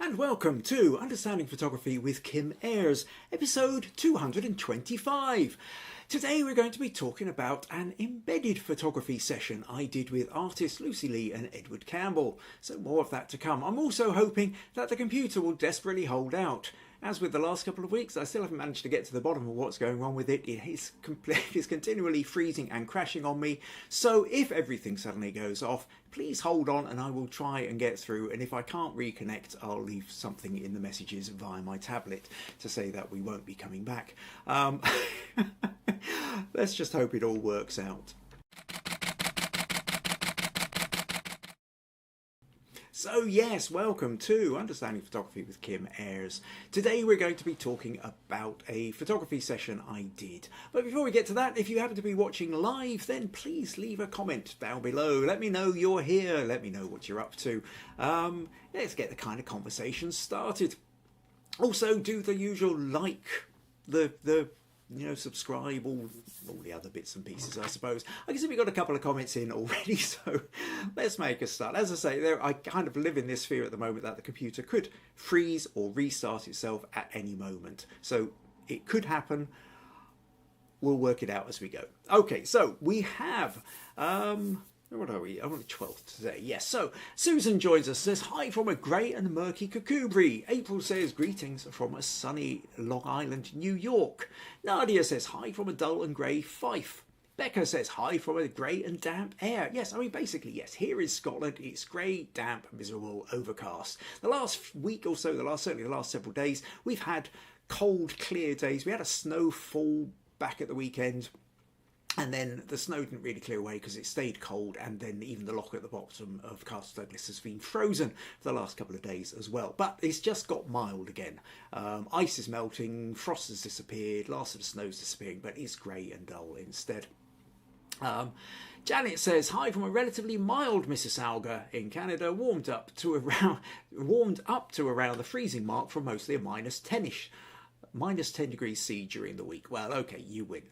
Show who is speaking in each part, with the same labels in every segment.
Speaker 1: And welcome to Understanding Photography with Kim Ayres, episode 225. Today we're going to be talking about an embedded photography session I did with artists Lucy Lee and Edward Campbell, so more of that to come. I'm also hoping that the computer will desperately hold out. As with the last couple of weeks, I still haven't managed to get to the bottom of what's going on with it. It's continually freezing and crashing on me. So if everything suddenly goes off, please hold on and I will try and get through. And if I can't reconnect, I'll leave something in the messages via my tablet to say that we won't be coming back. Let's just hope it all works out. So yes, welcome to Understanding Photography with Kim Ayres. Today we're going to be talking about a photography session I did. But before we get to that, if you happen to be watching live, then please leave a comment down below. Let me know you're here. Let me know what you're up to. Let's get the kind of conversation started. Also, do the usual like, subscribe, all the other bits and pieces, I suppose. I can see we've got a couple of comments in already, so let's make a start. As I say, I kind of live in this fear at the moment that the computer could freeze or restart itself at any moment. So it could happen. We'll work it out as we go. Okay, so we have... what are we? I'm on the 12th today. Yes, so Susan joins us, says, hi from a grey and murky Kakubri. April says, greetings from a sunny Long Island, New York. Nadia says, hi from a dull and grey Fife. Becca says, hi from a grey and damp Ayr. Yes, I mean, basically, yes, here in Scotland, it's grey, damp, miserable, overcast. The last week or so, certainly the last several days, we've had cold, clear days. We had a snowfall back at the weekend. And then the snow didn't really clear away because it stayed cold, and then even the lock at the bottom of Castle Douglas has been frozen for the last couple of days as well. But it's just got mild again. Ice is melting, frost has disappeared, last of the snow's disappearing, but it's grey and dull instead. Janet says, hi from a relatively mild Mississauga in Canada, warmed up to around the freezing mark from mostly a minus 10-ish. Minus 10 degrees C during the week. Well, okay, you win.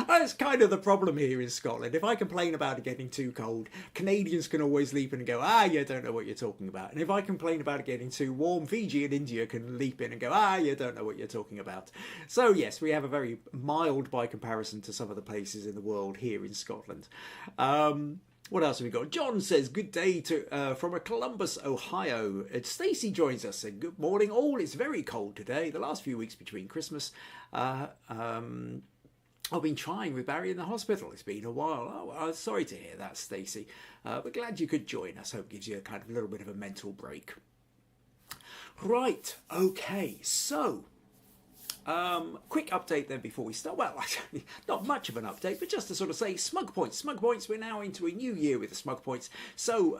Speaker 1: That's kind of the problem here in Scotland. If I complain about it getting too cold, Canadians can always leap in and go, you don't know what you're talking about. And if I complain about it getting too warm, Fiji and India can leap in and go, you don't know what you're talking about. So yes, we have a very mild by comparison to some of the places in the world here in Scotland. What else have we got? John says, good day from Columbus, Ohio. And Stacey joins us, saying, good morning all. It's very cold today. The last few weeks between Christmas, I've been trying with Barry in the hospital. It's been a while. I'm sorry to hear that, Stacey. But glad you could join us. Hope it gives you a kind of little bit of a mental break. Right. Okay. So, quick update then before we start. Well, actually, not much of an update, but just to sort of say, Smug Points. Smug Points, we're now into a new year with the Smug Points. So,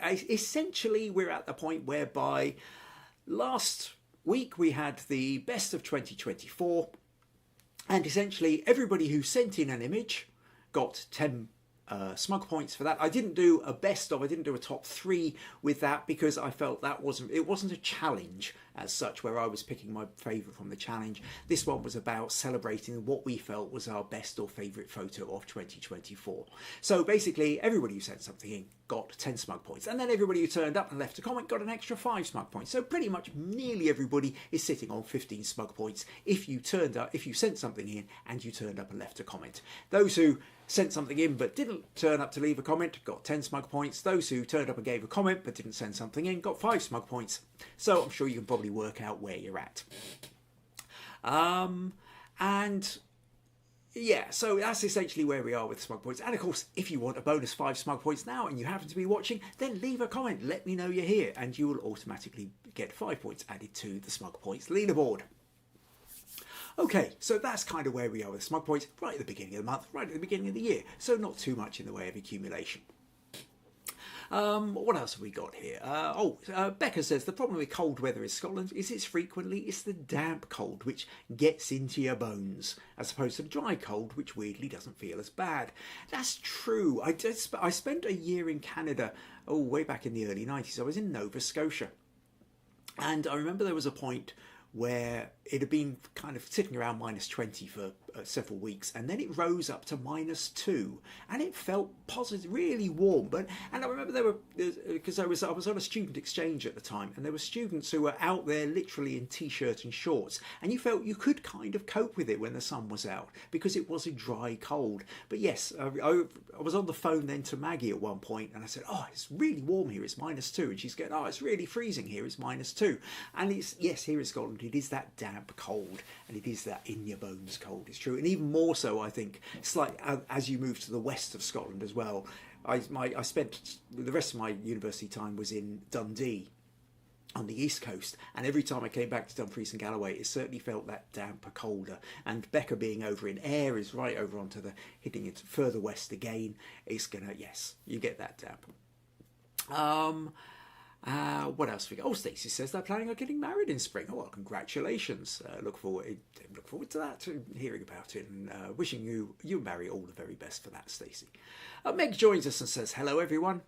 Speaker 1: essentially, we're at the point whereby last week we had the best of 2024. And essentially, everybody who sent in an image got 10 Smug Points for that. I didn't do a best of, I didn't do a top 3 with that because I felt it wasn't a challenge as such where I was picking my favourite from the challenge. This one was about celebrating what we felt was our best or favourite photo of 2024. So basically, everybody who sent something in got 10 Smug Points. And then everybody who turned up and left a comment got an extra 5 Smug Points. So pretty much nearly everybody is sitting on 15 Smug Points if you sent something in and you turned up and left a comment. Those who sent something in but didn't turn up to leave a comment got 10 Smug Points. Those who turned up and gave a comment but didn't send something in got 5 Smug Points. So I'm sure you can probably work out where you're at. Yeah, so that's essentially where we are with Smug Points. And of course, if you want a bonus 5 Smug Points now and you happen to be watching, then leave a comment. Let me know you're here and you will automatically get 5 points added to the Smug Points leaderboard. Okay, so that's kind of where we are with Smug Points right at the beginning of the month, right at the beginning of the year. So not too much in the way of accumulation. What else have we got here? Becca says, the problem with cold weather in Scotland is it's the damp cold which gets into your bones, as opposed to the dry cold, which weirdly doesn't feel as bad. That's true. I spent a year in Canada, way back in the early 90s. I was in Nova Scotia. And I remember there was a point where it had been kind of sitting around -20 for several weeks, and then it rose up to -2, and it felt positive, really warm. And I remember there were, because I was on a student exchange at the time, and there were students who were out there literally in t-shirt and shorts, and you felt you could kind of cope with it when the sun was out because it was a dry cold. But yes, I was on the phone then to Maggie at one point, and I said, "Oh, it's really warm here. It's -2," and she's going, "Oh, it's really freezing here. It's -2." And it's, yes, here in Scotland, it is that damp cold, and it is that in your bones cold. It's true, and even more so, I think, it's like as you move to the west of Scotland as well. I spent the rest of my university time was in Dundee on the east coast, and every time I came back to Dumfries and Galloway, it certainly felt that damper, colder. And Becca being over in Ayres, right over onto the, hitting it further west again, it's gonna, yes, you get that damp. What else we got? Oh, Stacey says they're planning on getting married in spring. Oh, well, congratulations. Look forward to that, to hearing about it, and wishing you and Barry all the very best for that, Stacey. Meg joins us and says, "Hello, everyone."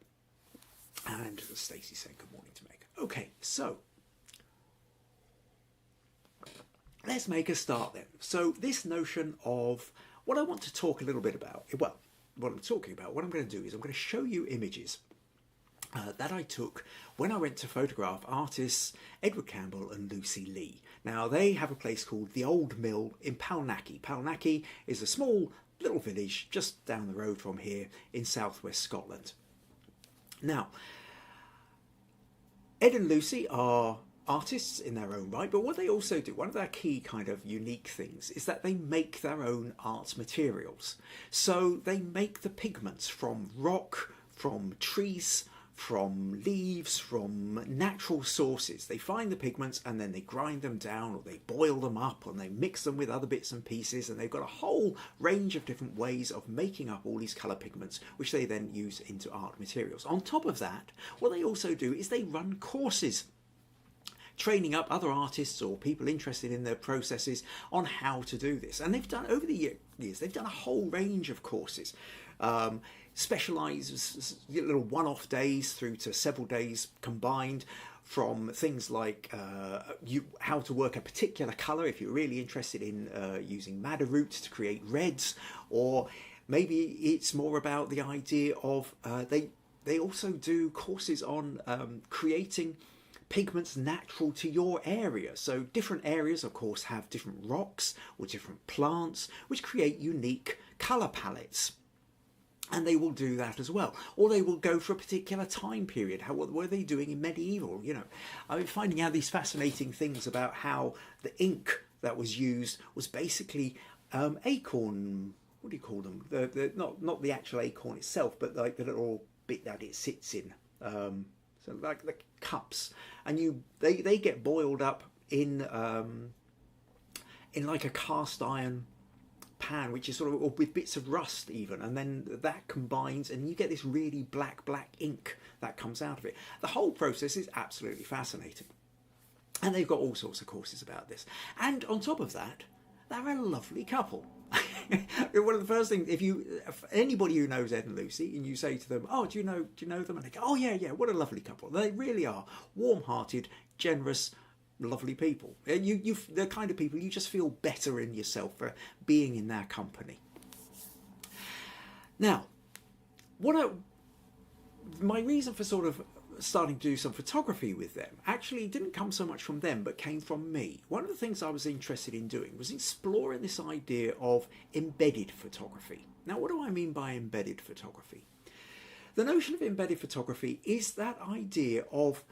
Speaker 1: And Stacey saying good morning to Meg. Okay, so let's make a start then. So this notion of what I want to talk a little bit about, well, what I'm talking about, what I'm going to do is I'm going to show you images that I took when I went to photograph artists Edward Campbell and Lucy Lee. Now, they have a place called the Old Mill in Palnackie. Palnackie is a small little village just down the road from here in southwest Scotland. Now, Ed and Lucy are artists in their own right, but what they also do, one of their key kind of unique things, is that they make their own art materials. So they make the pigments from rock, from trees, from leaves, from natural sources. They find the pigments and then they grind them down, or they boil them up, and they mix them with other bits and pieces, and they've got a whole range of different ways of making up all these colour pigments, which they then use into art materials. On top of that, what they also do is they run courses, training up other artists or people interested in their processes on how to do this. And they've done, over the years, they've done a whole range of courses. Specialise little one-off days through to several days combined, from things like how to work a particular colour if you're really interested in using madder roots to create reds, or maybe it's more about the idea of they also do courses on creating pigments natural to your area. So different areas, of course, have different rocks or different plants which create unique colour palettes. And they will do that as well. Or they will go for a particular time period. What were they doing in medieval? You know, I've been finding out these fascinating things about how the ink that was used was basically acorn. What do you call them? Not the actual acorn itself, but like the little bit that it sits in. So like the cups, and they get boiled up in like a cast iron pan, which is sort of, or with bits of rust even, and then that combines and you get this really black ink that comes out of it. The whole process is absolutely fascinating, and they've got all sorts of courses about this. And on top of that, they're a lovely couple. One of the first things, if anybody who knows Ed and Lucy, and you say to them, "Oh, do you know them?" and they go, "Oh yeah, what a lovely couple." They really are warm-hearted, generous, lovely people. They're the kind of people you just feel better in yourself for being in their company. Now, my reason for sort of starting to do some photography with them actually didn't come so much from them, but came from me. One of the things I was interested in doing was exploring this idea of embedded photography. Now, what do I mean by embedded photography? The notion of embedded photography is that idea of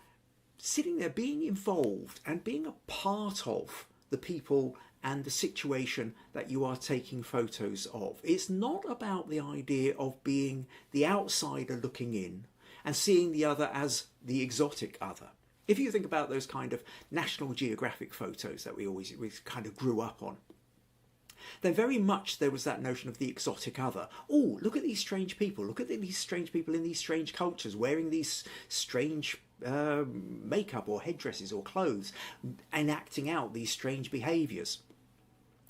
Speaker 1: sitting there, being involved and being a part of the people and the situation that you are taking photos of. It's not about the idea of being the outsider looking in and seeing the other as the exotic other. If you think about those kind of National Geographic photos that we kind of grew up on, then very much there was that notion of the exotic other. Oh, look at these strange people. Look at these strange people in these strange cultures wearing these strange makeup or headdresses or clothes, enacting out these strange behaviours.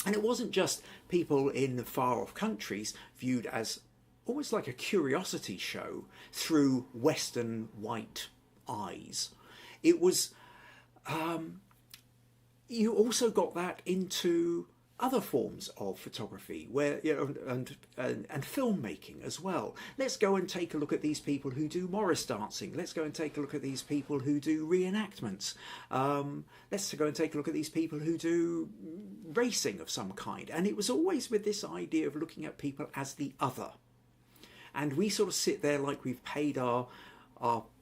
Speaker 1: And it wasn't just people in far off countries viewed as almost like a curiosity show through Western white eyes. It was you also got that into other forms of photography, where and filmmaking as well. Let's go and take a look at these people who do Morris dancing. Let's go and take a look at these people who do reenactments. Let's go and take a look at these people who do racing of some kind. And it was always with this idea of looking at people as the other. And we sort of sit there like we've paid our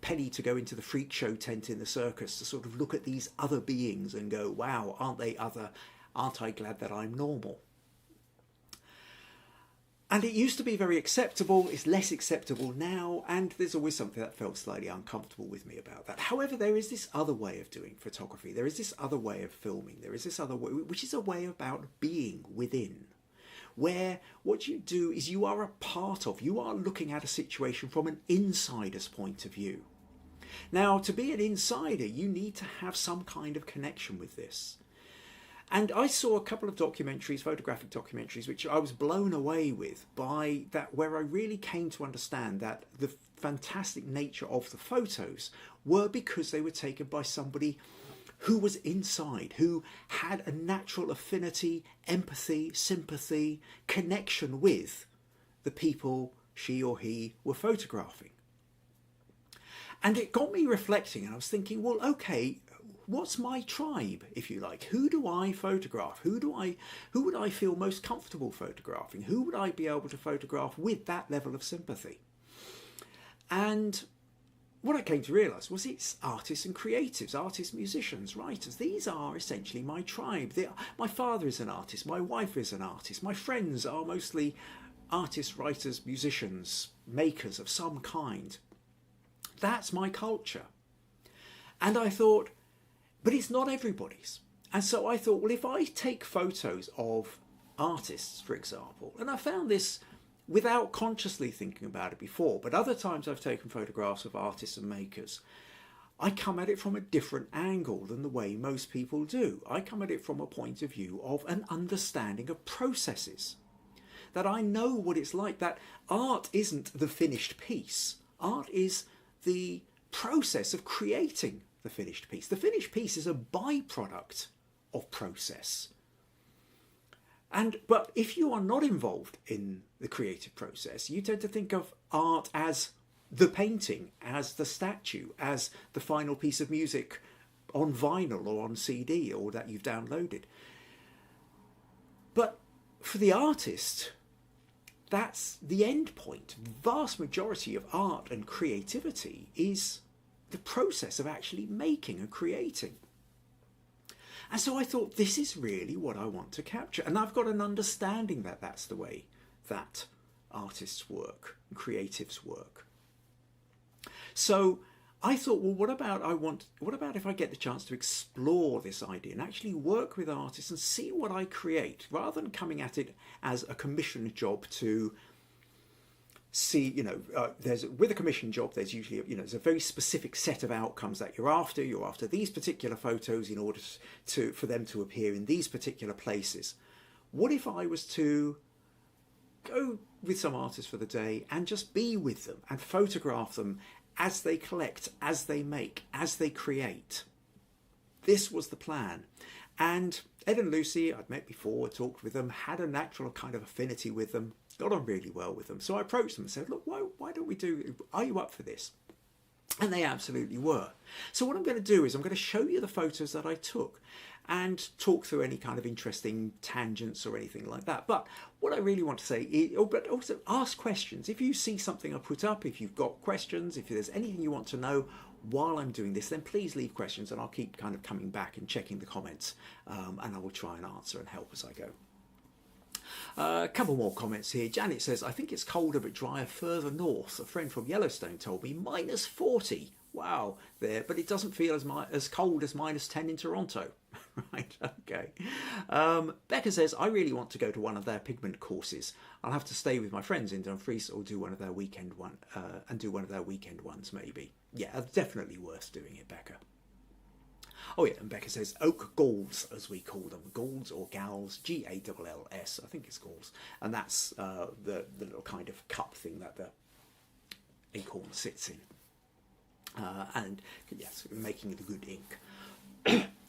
Speaker 1: penny to go into the freak show tent in the circus to sort of look at these other beings and go, wow, aren't they other? Aren't I glad that I'm normal? And it used to be very acceptable. It's less acceptable now. And there's always something that felt slightly uncomfortable with me about that. However, there is this other way of doing photography. There is this other way of filming. There is this other way, which is a way about being within, where what you do is you are a part of, you are looking at a situation from an insider's point of view. Now, to be an insider, you need to have some kind of connection with this. And I saw a couple of documentaries, photographic documentaries, which I was blown away with by that, where I really came to understand that the fantastic nature of the photos were because they were taken by somebody who was inside, who had a natural affinity, empathy, sympathy, connection with the people she or he were photographing. And it got me reflecting, and I was thinking, well, okay, what's my tribe, if you like? Who do I photograph? Who would I feel most comfortable photographing? Who would I be able to photograph with that level of sympathy? And what I came to realise was it's artists and creatives, artists, musicians, writers. These are essentially my tribe. My father is an artist, my wife is an artist, my friends are mostly artists, writers, musicians, makers of some kind. That's my culture. And I thought, but it's not everybody's. And so I thought, well, if I take photos of artists, for example, and I found this without consciously thinking about it before, but other times I've taken photographs of artists and makers, I come at it from a different angle than the way most people do. I come at it from a point of view of an understanding of processes. That I know what it's like, that art isn't the finished piece. Art is the process of creating the finished piece. The finished piece is a byproduct of process. But if you are not involved in the creative process, you tend to think of art as the painting, as the statue, as the final piece of music on vinyl or on CD or that you've downloaded. But for the artist, that's the end point. The vast majority of art and creativity is the process of actually making and creating. And so I thought, this is really what I want to capture. And I've got an understanding that that's the way that artists work, and creatives work. So I thought, well, what about if I get the chance to explore this idea and actually work with artists and see what I create, rather than coming at it as a commissioned job to see, with a commission job, there's usually, there's a very specific set of outcomes that you're after. You're after these particular photos in order for them to appear in these particular places. What if I was to go with some artists for the day and just be with them and photograph them as they collect, as they make, as they create? This was the plan. And Ed and Lucy, I'd met before, talked with them, had a natural kind of affinity with them, got on really well with them. So I approached them and said, look, why don't we are you up for this? And they absolutely were. So what I'm going to do is I'm going to show you the photos that I took and talk through any kind of interesting tangents or anything like that. But what I really want to say is, but also ask questions. If you see something I put up, if you've got questions, if there's anything you want to know while I'm doing this, then please leave questions and I'll keep kind of coming back and checking the comments, and I will try and answer and help as I go. A couple more comments here. Janet says, I think it's colder but drier further north. A friend from Yellowstone told me -40. Wow, there, but it doesn't feel as cold as -10 in Toronto. Right, okay. Becca says, I really want to go to one of their pigment courses. I'll have to stay with my friends in Dumfries or do one of their weekend ones maybe. Yeah, definitely worth doing it, Becca. Oh yeah, and Becca says oak galls, as we call them, galls or gals, Galls. I think it's galls, and that's the little kind of cup thing that the acorn sits in, and yes, making the good ink.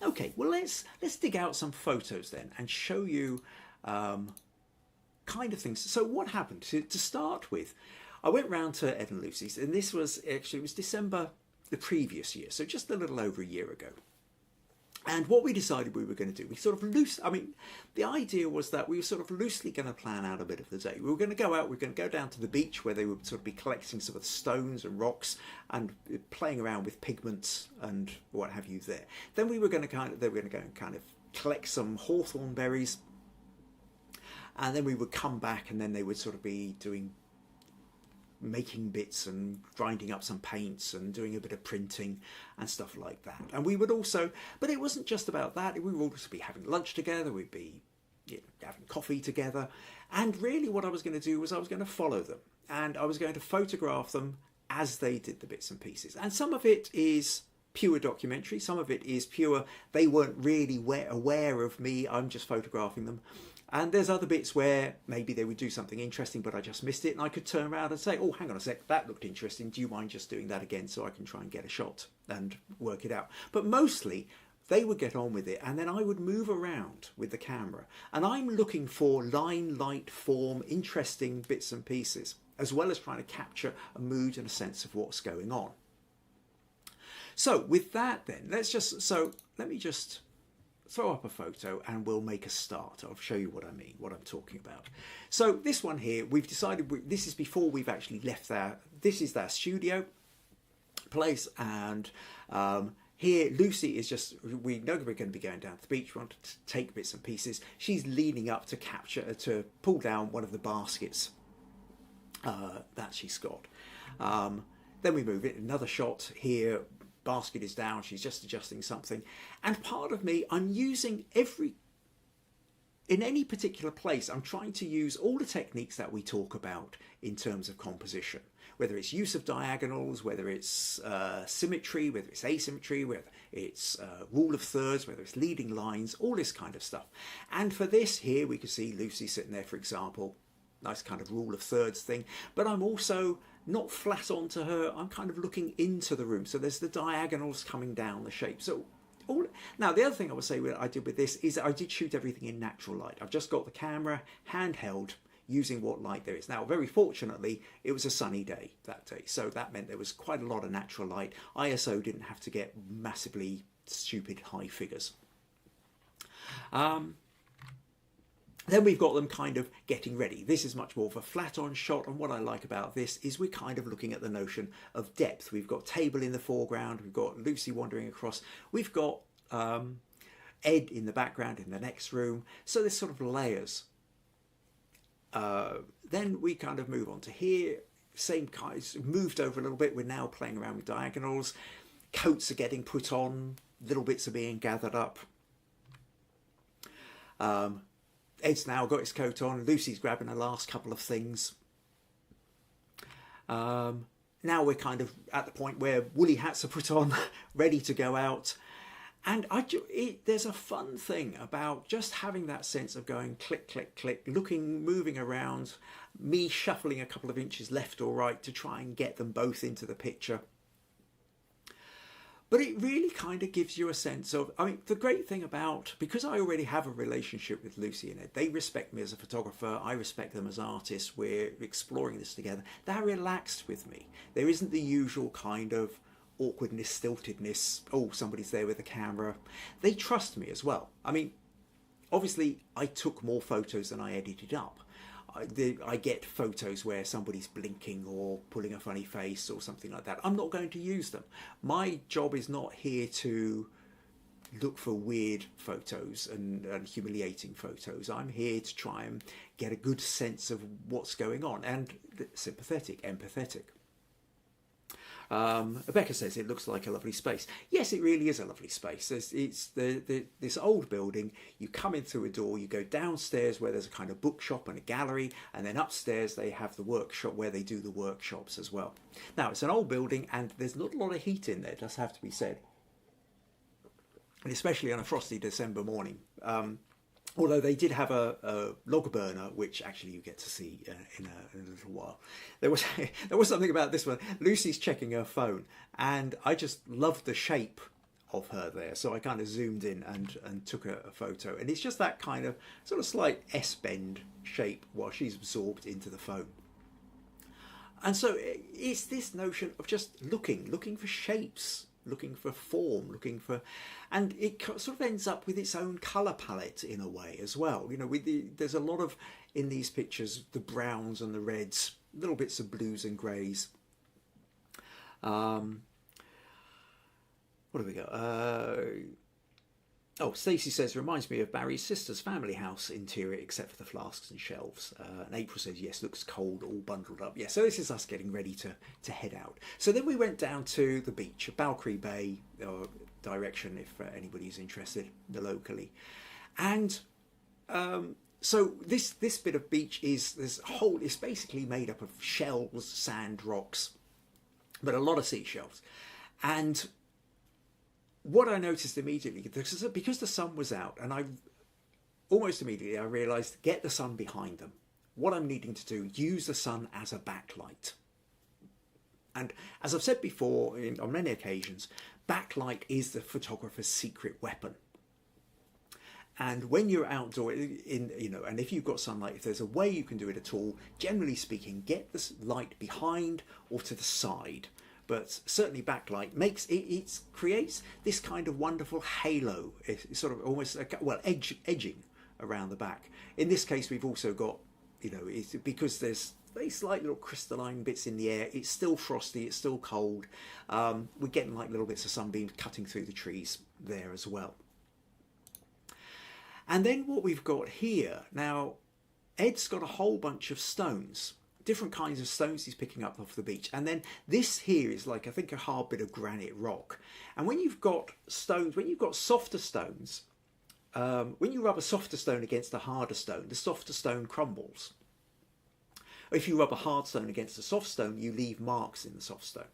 Speaker 1: Okay, well let's dig out some photos then and show you kind of things. So what happened? To start with, I went round to Ed and Lucy's, and this was actually, it was December the previous year, so just a little over a year ago. And what we decided we were going to do, we sort of the idea was that we were sort of loosely going to plan out a bit of the day. We were going to go out, we were going to go down to the beach where they would sort of be collecting sort of stones and rocks and playing around with pigments and what have you there. Then we were going to they were going to go and kind of collect some hawthorn berries. And then we would come back, and then they would sort of be making bits and grinding up some paints and doing a bit of printing and stuff like that. And we would also, but it wasn't just about that, we would also be having lunch together, we'd be having coffee together. And really what I was going to do was I was going to follow them, and I was going to photograph them as they did the bits and pieces. And some of it is pure documentary, some of it is pure, they weren't really aware of me, I'm just photographing them. And there's other bits where maybe they would do something interesting, but I just missed it, and I could turn around and say, oh, hang on a sec, that looked interesting. Do you mind just doing that again so I can try and get a shot and work it out? But mostly, they would get on with it, and then I would move around with the camera. And I'm looking for line, light, form, interesting bits and pieces, as well as trying to capture a mood and a sense of what's going on. So with that then, let me just throw up a photo and we'll make a start. I'll show you what I mean, what I'm talking about. So this one here, we've decided, this is before we've actually left this is their studio place, and here Lucy is just, we know we're going to be going down to the beach, we want to take bits and pieces. She's leaning up to pull down one of the baskets that she's got. Then we move it, another shot here, basket is down, she's just adjusting something, and part of me, I'm using in any particular place, I'm trying to use all the techniques that we talk about in terms of composition, whether it's use of diagonals, whether it's symmetry, whether it's asymmetry, whether it's rule of thirds, whether it's leading lines, all this kind of stuff. And for this here, we can see Lucy sitting there, for example, nice kind of rule of thirds thing, but I'm also not flat onto her, I'm kind of looking into the room. So there's the diagonals coming down the shape. So now the other thing I would say I did with this is that I did shoot everything in natural light. I've just got the camera handheld using what light there is. Now, very fortunately, it was a sunny day that day. So that meant there was quite a lot of natural light. ISO didn't have to get massively stupid high figures. Then we've got them kind of getting ready. This is much more of a flat-on shot, and what I like about this is we're kind of looking at the notion of depth. We've got table in the foreground, we've got Lucy wandering across, we've got Ed in the background in the next room, so there's sort of layers. Then we kind of move on to here, same kind, moved over a little bit, we're now playing around with diagonals, coats are getting put on, little bits are being gathered up. Ed's now got his coat on, Lucy's grabbing the last couple of things. Now we're kind of at the point where woolly hats are put on, ready to go out. And there's a fun thing about just having that sense of going click, click, click, looking, moving around, me shuffling a couple of inches left or right to try and get them both into the picture. But it really kind of gives you a sense of, I mean, the great thing about, because I already have a relationship with Lucy and Ed, they respect me as a photographer, I respect them as artists, we're exploring this together, they're relaxed with me. There isn't the usual kind of awkwardness, stiltedness, oh, somebody's there with a camera. They trust me as well. I mean, obviously, I took more photos than I edited up. I get photos where somebody's blinking or pulling a funny face or something like that. I'm not going to use them. My job is not here to look for weird photos and humiliating photos. I'm here to try and get a good sense of what's going on and sympathetic, empathetic. Rebecca says it looks like a lovely space. Yes, it really is a lovely space. It's this old building. You come in through a door, you go downstairs where there's a kind of bookshop and a gallery, and then upstairs they have the workshop where they do the workshops as well. Now, it's an old building and there's not a lot of heat in there, it does have to be said. And especially on a frosty December morning. Although they did have a log burner, which actually you get to see in a little while. There was something about this one. Lucy's checking her phone, and I just loved the shape of her there. So I kind of zoomed in and took a photo. And it's just that kind of sort of slight S-bend shape while she's absorbed into the foam. And so it's this notion of just looking for shapes, looking for form, looking for, and it sort of ends up with its own colour palette in a way as well. You know, there's a lot of, in these pictures, the browns and the reds, little bits of blues and greys. What do we got? Oh, Stacey says, reminds me of Barry's sister's family house interior, except for the flasks and shelves. And April says, yes, looks cold, all bundled up. Yeah, so this is us getting ready to head out. So then we went down to the beach, Balcree Bay direction, if anybody's interested locally. And so this bit of beach is it's basically made up of shells, sand, rocks, but a lot of seashells. And what I noticed immediately, because the sun was out, and almost immediately I realised, get the sun behind them. What I'm needing to do, use the sun as a backlight. And as I've said before on many occasions, backlight is the photographer's secret weapon. And when you're outdoor, and if you've got sunlight, if there's a way you can do it at all, generally speaking, get the light behind or to the side. But certainly backlight it creates this kind of wonderful halo. It's sort of almost edging around the back. In this case, we've also got, it's because there's very slight little crystalline bits in the air. It's still frosty. It's still cold. We're getting like little bits of sunbeams cutting through the trees there as well. And then what we've got here now, Ed's got a whole bunch of stones. Different kinds of stones he's picking up off the beach. And then this here is like, I think, a hard bit of granite rock. And when you've got stones, when you've got softer stones, when you rub a softer stone against a harder stone, the softer stone crumbles. If you rub a hard stone against a soft stone, you leave marks in the soft stone.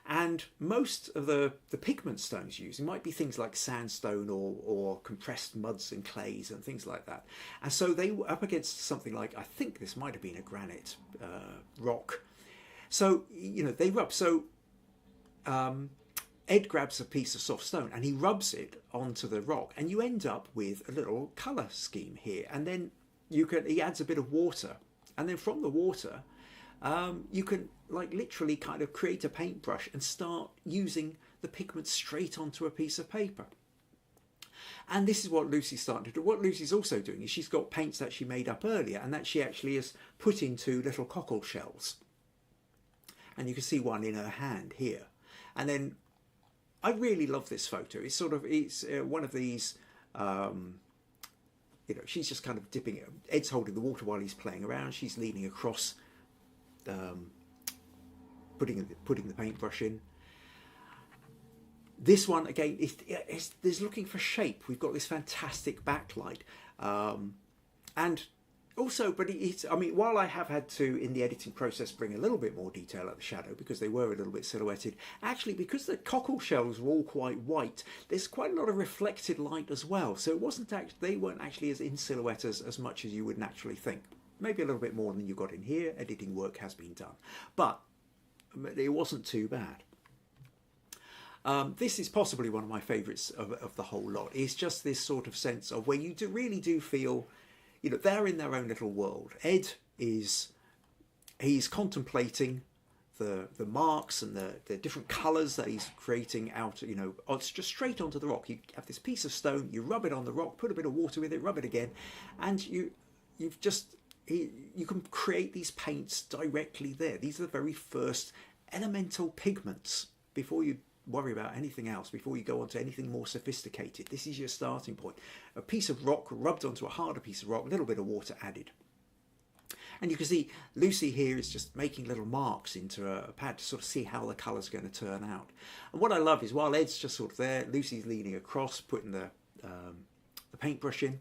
Speaker 1: And most of the pigment stones used, it might be things like sandstone or compressed muds and clays and things like that. And so they were up against something like, I think this might have been a granite rock. So, they rub. So Ed grabs a piece of soft stone and he rubs it onto the rock, and you end up with a little colour scheme here. And then he adds a bit of water. And then from the water, you can literally kind of create a paintbrush and start using the pigment straight onto a piece of paper. And this is what Lucy's starting to do. What Lucy's also doing is she's got paints that she made up earlier and that she actually has put into little cockle shells. And you can see one in her hand here. And then I really love this photo. It's one of these... she's just kind of dipping it. Ed's holding the water while he's playing around. She's leaning across, putting the paintbrush in. This one, again, there's looking for shape. We've got this fantastic backlight. And also, but while I have had to, in the editing process, bring a little bit more detail at the shadow because they were a little bit silhouetted, actually, because the cockle shells were all quite white, there's quite a lot of reflected light as well. So they weren't actually as in silhouette as much as you would naturally think. Maybe a little bit more than you got in here. Editing work has been done. But it wasn't too bad. This is possibly one of my favourites of the whole lot. It's just this sort of sense of where you really do feel... they're in their own little world. Ed he's contemplating the marks and the different colours that he's creating out, it's just straight onto the rock. You have this piece of stone, you rub it on the rock, put a bit of water with it, rub it again, and you can create these paints directly there. These are the very first elemental pigments before you worry about anything else, before you go on to anything more sophisticated. This is your starting point. A piece of rock rubbed onto a harder piece of rock, a little bit of water added. And you can see Lucy here is just making little marks into a pad to sort of see how the colour's going to turn out. And what I love is while Ed's just sort of there, Lucy's leaning across, putting the paintbrush in.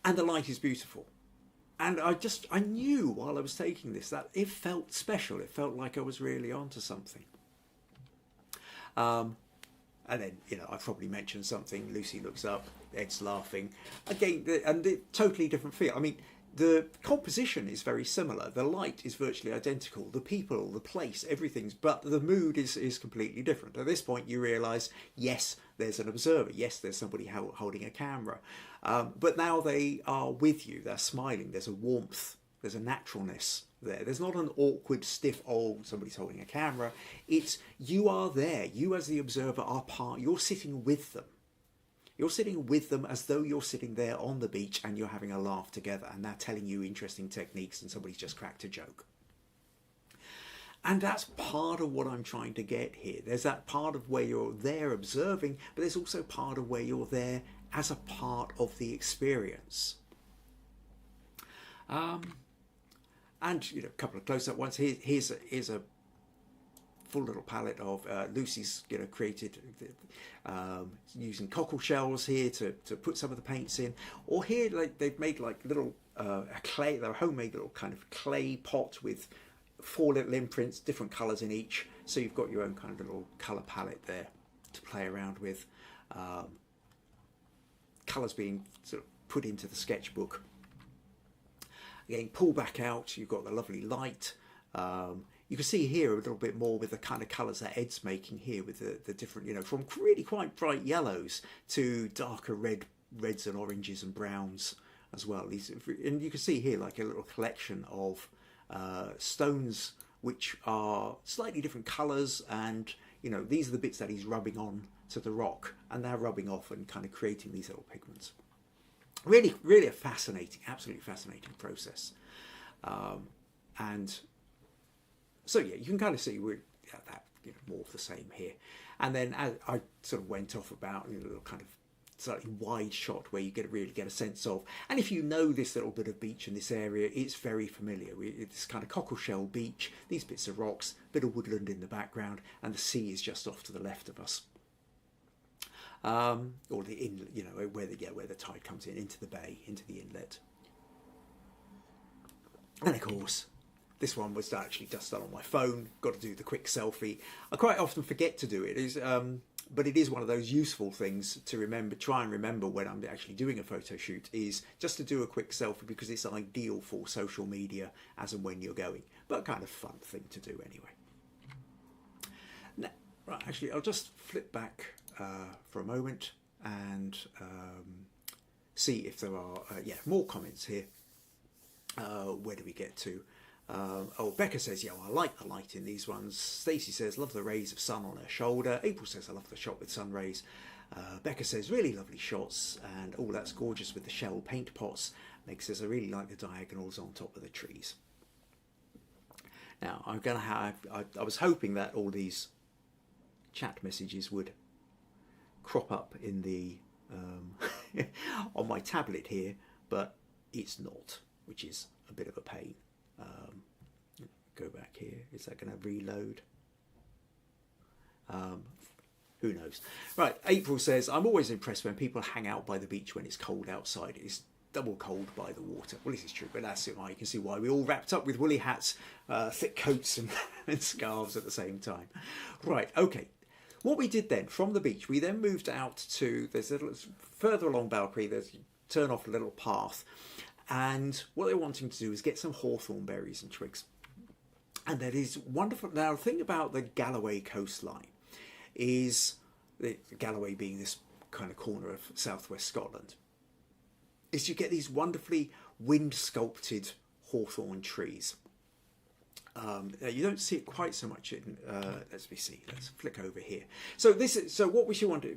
Speaker 1: And the light is beautiful. And I knew while I was taking this that it felt special. It felt like I was really onto something. And then, I've probably mentioned something. Lucy looks up, Ed's laughing. Again, and a totally different feel. the composition is very similar. The light is virtually identical. The people, the place, everything's, but the mood is completely different. At this point, you realise, yes, there's an observer. Yes, there's somebody holding a camera. But now they are with you. They're smiling. There's a warmth. There's a naturalness there. There's not an awkward, stiff, oh, somebody's holding a camera. It's you are there. You as the observer are part. You're sitting with them. You're sitting with them as though you're sitting there on the beach and you're having a laugh together, and they're telling you interesting techniques and somebody's just cracked a joke. And that's part of what I'm trying to get here. There's that part of where you're there observing, but there's also part of where you're there as a part of the experience. And you know, a couple of close-up ones. Here's a full little palette of Lucy's, you know, created using cockle shells here to put some of the paints in. Or here, like they've made like little clay, their homemade little kind of clay pot with 4 little imprints, different colours in each. So you've got your own kind of little colour palette there to play around with. Colours being sort of put into the sketchbook. Again, pull back out, you've got the lovely light. You can see here a little bit more with the kind of colours that Ed's making here with the different, you know, from really quite bright yellows to darker reds and oranges and browns as well. And you can see here like a little collection of stones which are slightly different colours, and you know, these are the bits that he's rubbing on to the rock and they're rubbing off and kind of creating these little pigments. Really, really a fascinating, absolutely fascinating process. And so yeah, you can kind of see we're at that, you know, more of the same here. And then as I sort of went off about, you know, a little kind of slightly wide shot where you really get a sense of, and if you know this little bit of beach in this area, it's very familiar. It's kind of cockleshell beach, these bits of rocks, bit of woodland in the background, and the sea is just off to the left of us. Or the inlet, you know, where the tide comes into the bay, into the inlet. And of course, this one was actually just done on my phone. Got to do the quick selfie. I quite often forget to do it, but it is one of those useful things to remember. Try and remember when I'm actually doing a photo shoot, is just to do a quick selfie, because it's ideal for social media as and when you're going. But a kind of fun thing to do anyway. Now, right, actually, I'll just flip back for a moment and see if there are more comments here. Where do we get to? Oh, Becca says, yeah, well, I like the light in these ones. Stacey says, love the rays of sun on her shoulder. April says, I love the shot with sun rays. Becca says, really lovely shots, and oh, that's gorgeous with the shell paint pots. Meg says, I really like the diagonals on top of the trees. Now, I'm going to have, I was hoping that all these chat messages would crop up in the on my tablet here, but it's not, which is a bit of a pain. Go back here. Is that going to reload? Who knows? Right, April says, I'm always impressed when people hang out by the beach when it's cold outside. It's double cold by the water. Well, this is true, but that's it. You can see why we all wrapped up with woolly hats, thick coats and scarves at the same time. Right, okay. What we did then, from the beach, we then moved out to, there's a little further along Balcony, there's turn off a little path. And what they're wanting to do is get some hawthorn berries and twigs. And that is wonderful. Now, the thing about the Galloway coastline is, Galloway being this kind of corner of southwest Scotland, is you get these wonderfully wind-sculpted hawthorn trees. You don't see it quite so much in, let's flick over here. So what we should want to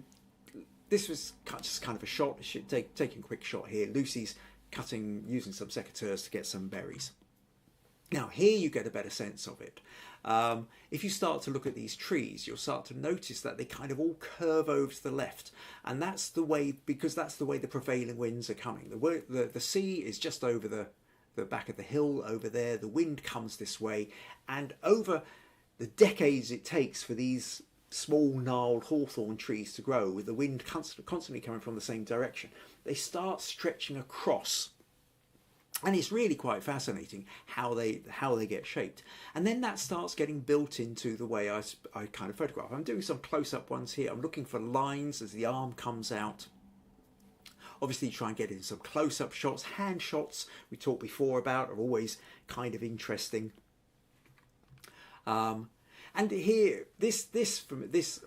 Speaker 1: do, this was just kind of a shot, taking a quick shot here. Lucy's using some secateurs to get some berries. Now here you get a better sense of it. If you start to look at these trees, you'll start to notice that they kind of all curve over to the left, and that's the way, because that's the way the prevailing winds are coming. The sea is just over the back of the hill over there. The wind comes this way, and over the decades it takes for these small gnarled hawthorn trees to grow, with the wind constantly coming from the same direction, they start stretching across. And it's really quite fascinating how they get shaped. And then that starts getting built into the way I kind of photograph. I'm doing some close-up ones here. I'm looking for lines as the arm comes out Obviously try and get in some close-up shots. Hand shots we talked before about are always kind of interesting. And here,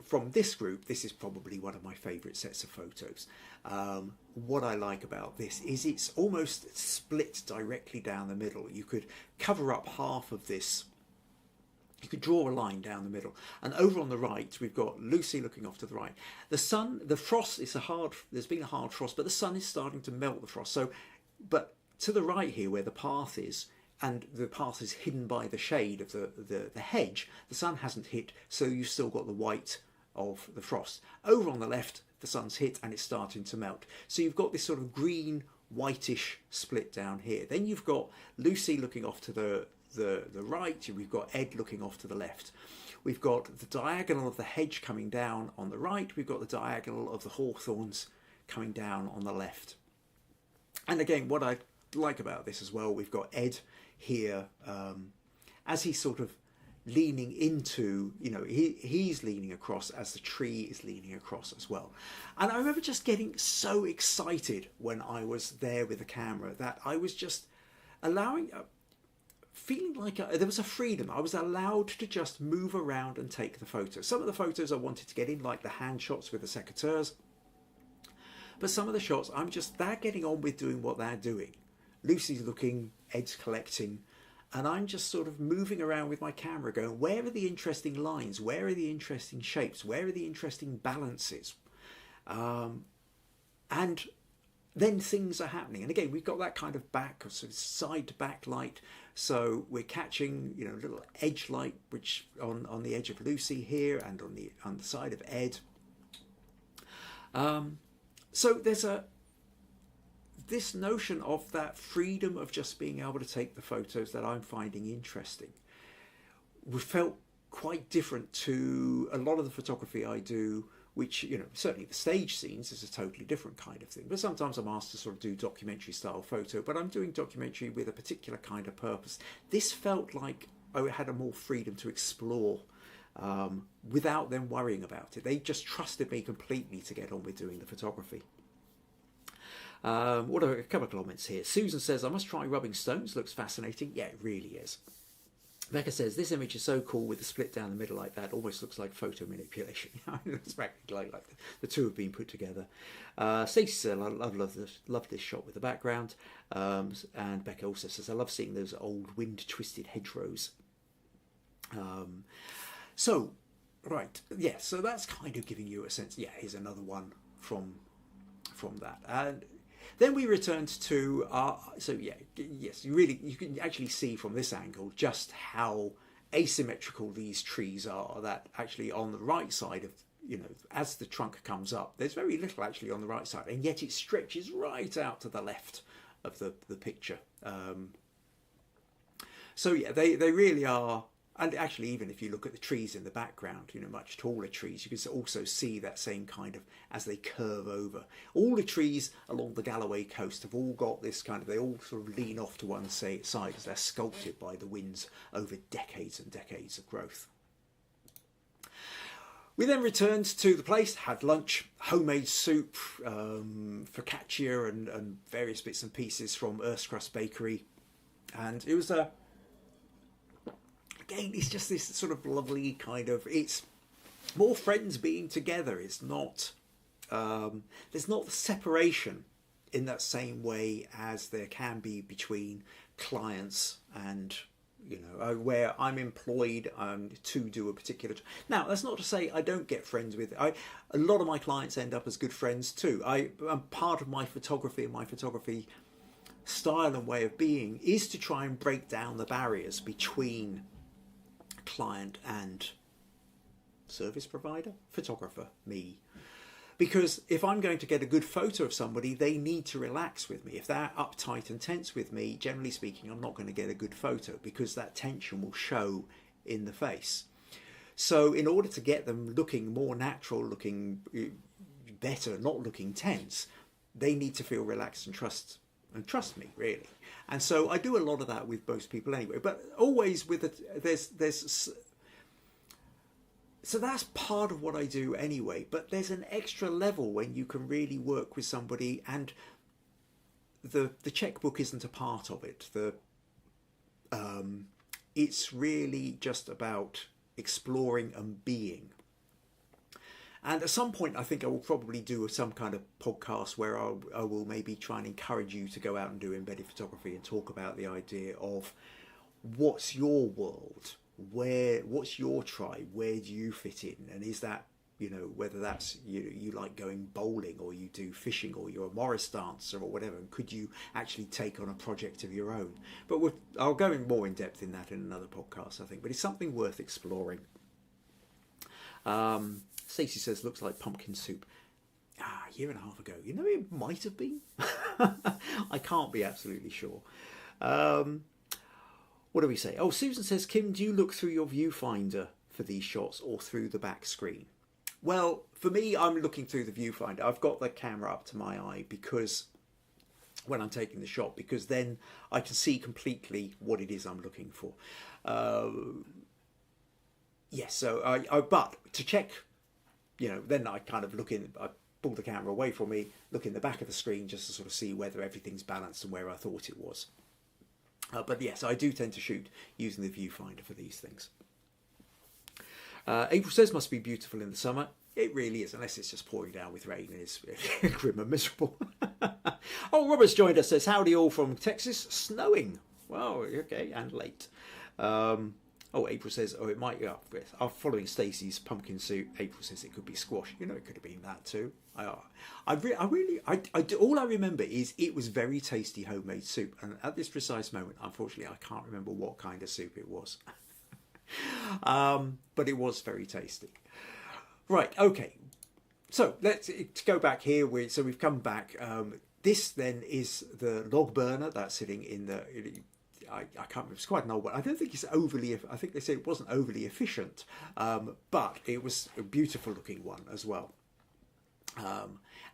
Speaker 1: from this group, this is probably one of my favourite sets of photos. What I like about this is it's almost split directly down the middle. You could cover up half of this. You could draw a line down the middle. And over on the right, we've got Lucy looking off to the right. The sun, the frost, there's been a hard frost, but the sun is starting to melt the frost. So, but to the right here, where the path is, and the path is hidden by the shade of the hedge, the sun hasn't hit, so you've still got the white of the frost. Over on the left, the sun's hit and it's starting to melt. So you've got this sort of green, whitish split down here. Then you've got Lucy looking off to the right, we've got Ed looking off to the left. We've got the diagonal of the hedge coming down on the right, we've got the diagonal of the hawthorns coming down on the left. And again, what I like about this as well, we've got Ed here as he's sort of leaning into, he's leaning across as the tree is leaning across as well. And I remember just getting so excited when I was there with the camera that I was just feeling like there was a freedom. I was allowed to just move around and take the photos. Some of the photos I wanted to get in, like the hand shots with the secateurs, but some of the shots they're getting on with doing what they're doing. Lucy's looking, Ed's collecting, and I'm just sort of moving around with my camera going, where are the interesting lines? Where are the interesting shapes? Where are the interesting balances? And then things are happening. And again, we've got that kind of sort of side backlight. So we're catching, a little edge light, which on the edge of Lucy here and on the side of Ed. So there's this notion of that freedom of just being able to take the photos that I'm finding interesting. We felt quite different to a lot of the photography I do, which, certainly the stage scenes is a totally different kind of thing. But sometimes I'm asked to sort of do documentary style photo, but I'm doing documentary with a particular kind of purpose. This felt like I had a more freedom to explore without them worrying about it. They just trusted me completely to get on with doing the photography. What are a couple of comments here? Susan says, I must try rubbing stones. Looks fascinating. Yeah, it really is. Becca says, this image is so cool with the split down the middle like that. Almost looks like photo manipulation. It's practically like the two have been put together. Stacey says, I love this shot with the background. And Becca also says, I love seeing those old wind-twisted hedgerows. So that's kind of giving you a sense. Yeah, here's another one from that. And then we returned to you can actually see from this angle just how asymmetrical these trees are, that actually on the right side of, as the trunk comes up, there's very little actually on the right side, and yet it stretches right out to the left of the picture. They really are. And actually, even if you look at the trees in the background, much taller trees, you can also see that same kind of, as they curve over. All the trees along the Galloway coast have all got this kind of, they all sort of lean off to one side as they're sculpted by the winds over decades and decades of growth. We then returned to the place, had lunch, homemade soup, focaccia and various bits and pieces from Earth's Bakery. And it was again, it's just this sort of lovely kind of, it's more friends being together. It's not, there's not the separation in that same way as there can be between clients and, where I'm employed to do a particular. Now, that's not to say I don't get friends with. A lot of my clients end up as good friends too. I'm part of my photography and my photography style and way of being is to try and break down the barriers between client and service provider, photographer, me. Because if I'm going to get a good photo of somebody, they need to relax with me. If they're uptight and tense with me, generally speaking, I'm not going to get a good photo because that tension will show in the face. So in order to get them looking more natural, looking better, not looking tense, they need to feel relaxed and trust me, really. And so I do a lot of that with most people anyway, but always with there's So that's part of what I do anyway, but there's an extra level when you can really work with somebody, and the checkbook isn't a part of it. It's really just about exploring and being. And at some point, I think I will probably do some kind of podcast where I will maybe try and encourage you to go out and do embedded photography and talk about the idea of what's your world, what's your tribe, where do you fit in, and is that, you know, whether that's you like going bowling, or you do fishing, or you're a Morris dancer or whatever, and could you actually take on a project of your own? But I'll go in more in depth in that in another podcast, I think, but it's something worth exploring. Stacey says, looks like pumpkin soup. A year and a half ago. You know, it might have been. I can't be absolutely sure. What do we say? Oh, Susan says, Kim, do you look through your viewfinder for these shots or through the back screen? Well, for me, I'm looking through the viewfinder. I've got the camera up to my eye because when I'm taking the shot, because then I can see completely what it is I'm looking for. Yes, so but to check, you know, then I kind of I pull the camera away from me, look in the back of the screen just to sort of see whether everything's balanced and where I thought it was. But yes, I do tend to shoot using the viewfinder for these things. April says, must be beautiful in the summer. It really is, unless it's just pouring down with rain and it's grim and miserable. Oh, Robert's joined us, says, howdy all from Texas, snowing. Well, okay, and late. Oh, April says, oh, it might be up. Following Stacey's pumpkin soup, April says it could be squash. You know, it could have been that too. All I remember is it was very tasty homemade soup. And at this precise moment, unfortunately, I can't remember what kind of soup it was. But it was very tasty. Right, okay. So let's go back here. So we've come back. This then is the log burner that's sitting in the... I can't remember, it's quite an old one. I don't think it's overly, I think they said it wasn't overly efficient, but it was a beautiful looking one as well.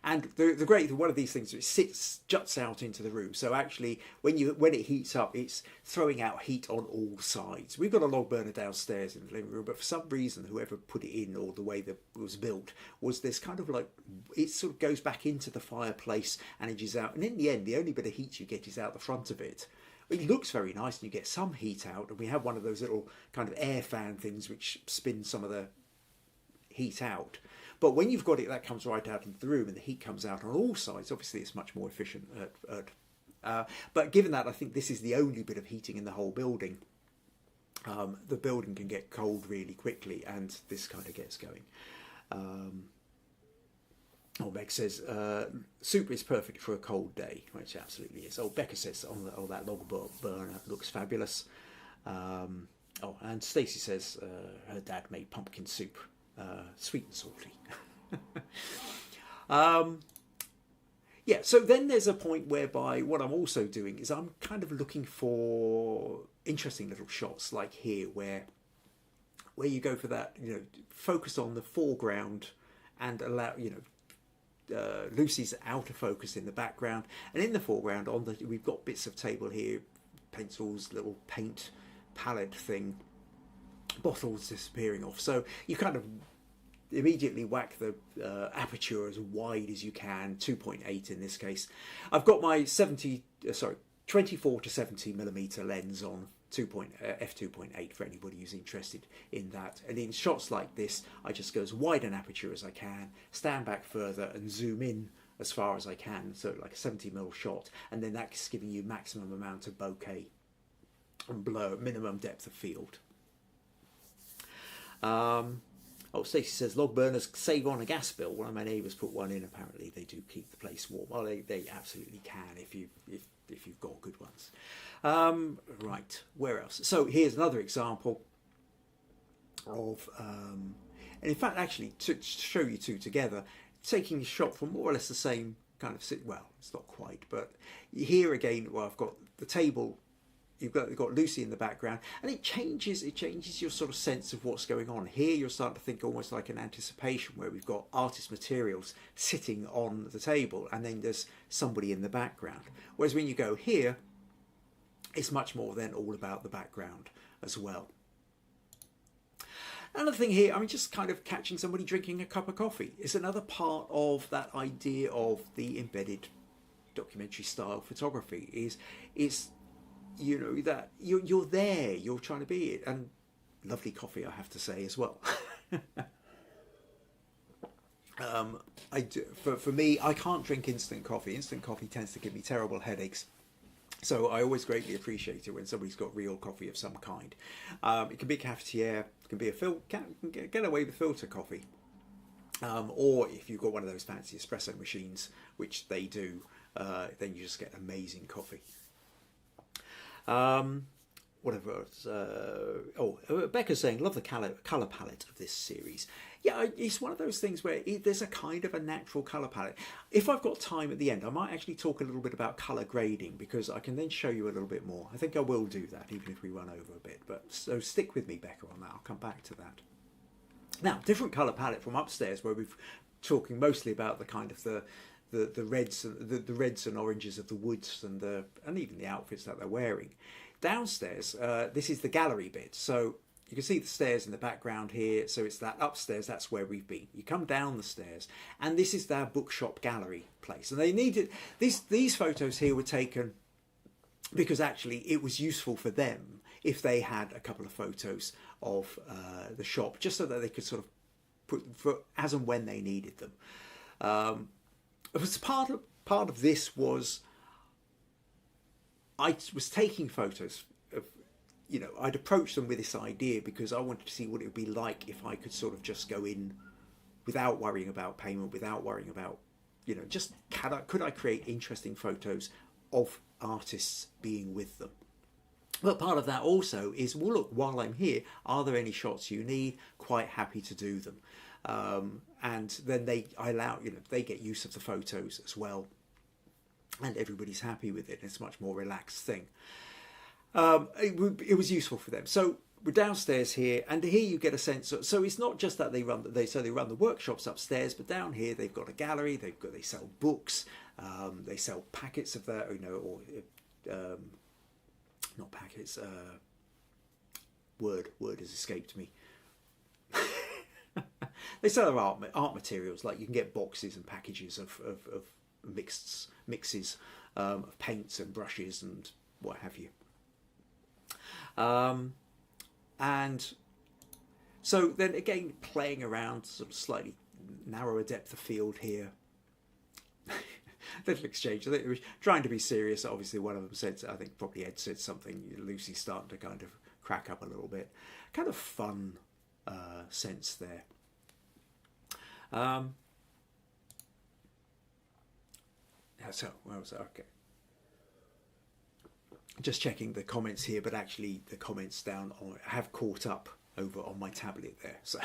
Speaker 1: And the great, one of these things, it juts out into the room. So actually, when it heats up, it's throwing out heat on all sides. We've got a log burner downstairs in the living room, but for some reason, whoever put it in, or the way that it was built, was this kind of like, it sort of goes back into the fireplace and edges out. And in the end, the only bit of heat you get is out the front of it. It looks very nice and you get some heat out, and we have one of those little kind of air fan things which spins some of the heat out. But when you've got it, that comes right out into the room and the heat comes out on all sides. Obviously, it's much more efficient. But given that, I think this is the only bit of heating in the whole building. The building can get cold really quickly, and this kind of gets going. Meg says, soup is perfect for a cold day, which absolutely is. Oh, Becca says, that log burner looks fabulous. And Stacey says her dad made pumpkin soup, sweet and salty. Yeah, so then there's a point whereby what I'm also doing is I'm kind of looking for interesting little shots like here where you go for that, you know, focus on the foreground and allow, you know, Lucy's outer focus in the background, and in the foreground we've got bits of table here, pencils, little paint palette thing, bottles disappearing off. So you kind of immediately whack the aperture as wide as you can, 2.8 in this case. I've got my 24 to 70 millimeter lens on f2.8 for anybody who's interested in that. And in shots like this, I just go as wide an aperture as I can, stand back further and zoom in as far as I can, so like a 70mm shot, and then that's giving you maximum amount of bokeh and blur, minimum depth of field. Stacey says log burners save on a gas bill. One of my neighbours put one in. Apparently they do keep the place warm. Well, they absolutely can if you've got good ones. Right, where else? So here's another example of, and in fact, actually, to show you two together, taking a shot from more or less the same kind of, well, it's not quite, but here again, well, I've got the table. You've got Lucy in the background, and it changes your sort of sense of what's going on. Here you're starting to think almost like an anticipation, where we've got artist materials sitting on the table and then there's somebody in the background. Whereas when you go here, it's much more then all about the background as well. Another thing here, I mean, just kind of catching somebody drinking a cup of coffee is another part of that idea of the embedded documentary style photography. Is you know, that you're there, you're trying to be it, and lovely coffee, I have to say as well. I do, for me, I can't drink instant coffee. Instant coffee tends to give me terrible headaches. So I always greatly appreciate it when somebody's got real coffee of some kind. It can be a cafetiere, it can be a get away with filter coffee. Or if you've got one of those fancy espresso machines, which they do, then you just get amazing coffee. Whatever else. Becca's saying, love the colour palette of this series. Yeah, it's one of those things where there's a kind of a natural colour palette. If I've got time at the end, I might actually talk a little bit about colour grading, because I can then show you a little bit more. I think I will do that, even if we run over a bit. But so stick with me, Becca, on that. I'll come back to that. Now, different colour palette from upstairs, where we've talking mostly about the kind of the reds, the reds and oranges of the woods, and even the outfits that they're wearing. Downstairs, this is the gallery bit. So you can see the stairs in the background here. So it's that upstairs, that's where we've been. You come down the stairs, and this is their bookshop gallery place. And they needed, these photos here were taken because actually it was useful for them if they had a couple of photos of the shop, just so that they could sort of put for as and when they needed them. It was part of this was I was taking photos of, you know, I'd approached them with this idea because I wanted to see what it would be like if I could sort of just go in without worrying about payment, without worrying about, you know, just could I create interesting photos of artists being with them. But part of that also is, well, look, while I'm here, are there any shots you need? Quite happy to do them. And then they get use of the photos as well, and everybody's happy with it. It's a much more relaxed thing. It was useful for them. So we're downstairs here, and here you get a sense of, so it's not just that they run the workshops upstairs, but down here they've got a gallery. They sell books, they sell packets of that, you know, or not packets. Word has escaped me. They sell their art materials, like you can get boxes and packages of mixes of paints and brushes and what have you. And so then again, playing around, sort of slightly narrower depth of field here. Little exchange. I think it was trying to be serious. Obviously, one of them said, I think probably Ed said something. Lucy's starting to kind of crack up a little bit. Kind of fun sense there. So, where was that? Okay. Just checking the comments here, but actually the comments down have caught up over on my tablet there. So,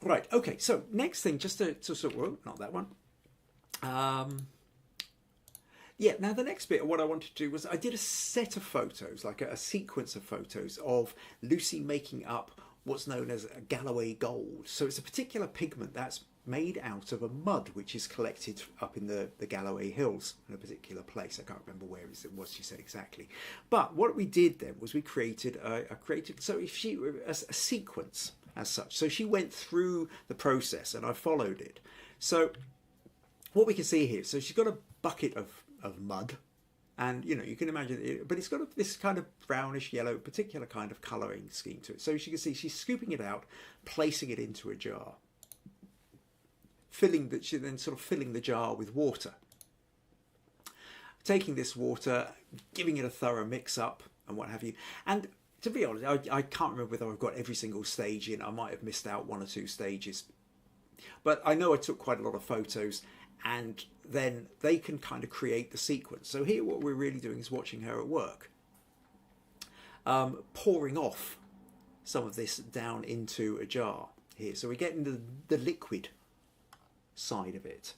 Speaker 1: right. Okay. So next thing, just to sort of, well, not that one. Yeah, now the next bit of what I wanted to do was I did a set of photos, like a sequence of photos of Lucy making up what's known as a Galloway gold. So it's a particular pigment that's made out of a mud which is collected up in the Galloway Hills in a particular place. I can't remember where it was she said exactly. But what we did then was we created a sequence as such. So she went through the process and I followed it. So what we can see here, so she's got a bucket of mud, and you know, you can imagine it, but it's got this kind of brownish yellow particular kind of colouring scheme to it. So as you can see, she's scooping it out, placing it into a jar, then sort of filling the jar with water, taking this water, giving it a thorough mix up and what have you. And to be honest, I can't remember whether I've got every single stage in. I might have missed out one or two stages, but I know I took quite a lot of photos, and then they can kind of create the sequence. So here what we're really doing is watching her at work, pouring off some of this down into a jar here. So we're getting the liquid side of it.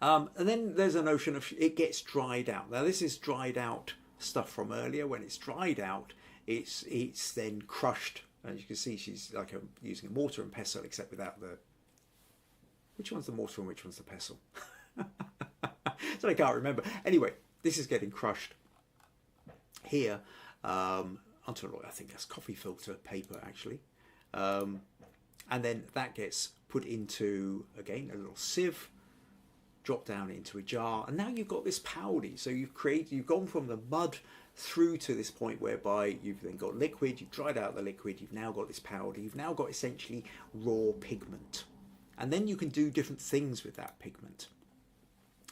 Speaker 1: And then there's a notion of it gets dried out. Now this is dried out stuff from earlier. When it's dried out, it's then crushed. As you can see, she's like using a mortar and pestle, except without the... Which one's the mortar and which one's the pestle? So I can't remember. Anyway, this is getting crushed here. I think that's coffee filter paper actually. And then that gets put into, again, a little sieve, drop down into a jar, and now you've got this powder. So you've gone from the mud through to this point whereby you've then got liquid, you've dried out the liquid, you've now got this powder, you've now got essentially raw pigment. And then you can do different things with that pigment.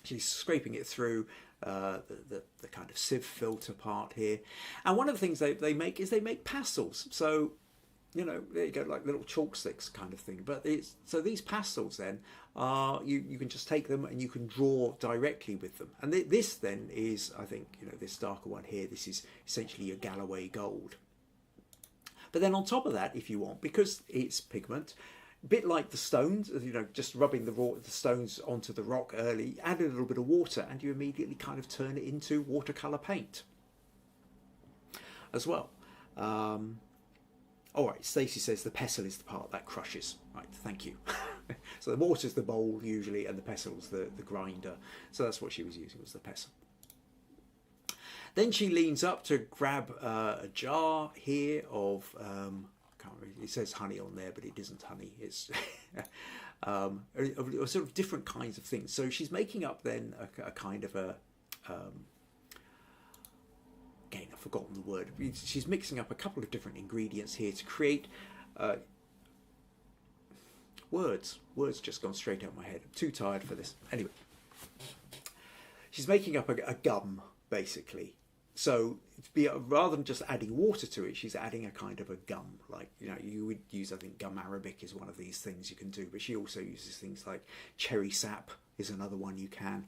Speaker 1: She's scraping it through the kind of sieve filter part here. And one of the things they make is they make pastels. So, you know, there you go, like little chalk sticks kind of thing. But so these pastels then are, you can just take them and you can draw directly with them. And this then is, I think, you know, this darker one here, this is essentially your Galloway gold. But then on top of that, if you want, because it's pigment, a bit like the stones, you know, just rubbing the stones onto the rock early, add a little bit of water and you immediately kind of turn it into watercolour paint as well. All right, Stacey says the pestle is the part that crushes. Right, thank you. So the mortar's the bowl usually and the pestle's the grinder. So that's what she was using, was the pestle. Then she leans up to grab a jar here of, can't remember, it says honey on there, but it isn't honey. It's sort of different kinds of things. So she's making up then a kind of a, again, I've forgotten the word. She's mixing up a couple of different ingredients here to create words. Words just gone straight out of my head. I'm too tired for this. Anyway, she's making up a gum, basically. So rather than just adding water to it, she's adding a kind of a gum. Like, you know, you would use, I think, gum arabic is one of these things you can do. But she also uses things like cherry sap is another one you can.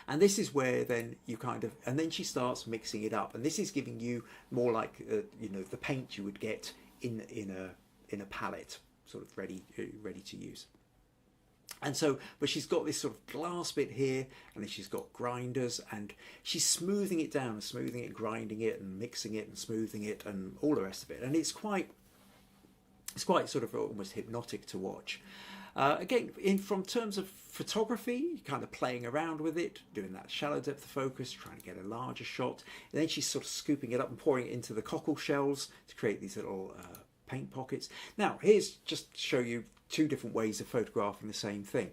Speaker 1: And this is where then you kind of, and then she starts mixing it up, and this is giving you more like you know, the paint you would get in a palette, sort of ready to use. And so, but she's got this sort of glass bit here, and then she's got grinders, and she's smoothing it down, smoothing it, grinding it, and mixing it, and smoothing it, and all the rest of it. And it's quite sort of almost hypnotic to watch. Again, from terms of photography, kind of playing around with it, doing that shallow depth of focus, trying to get a larger shot. And then she's sort of scooping it up and pouring it into the cockle shells to create these little paint pockets. Now, here's just to show you two different ways of photographing the same thing.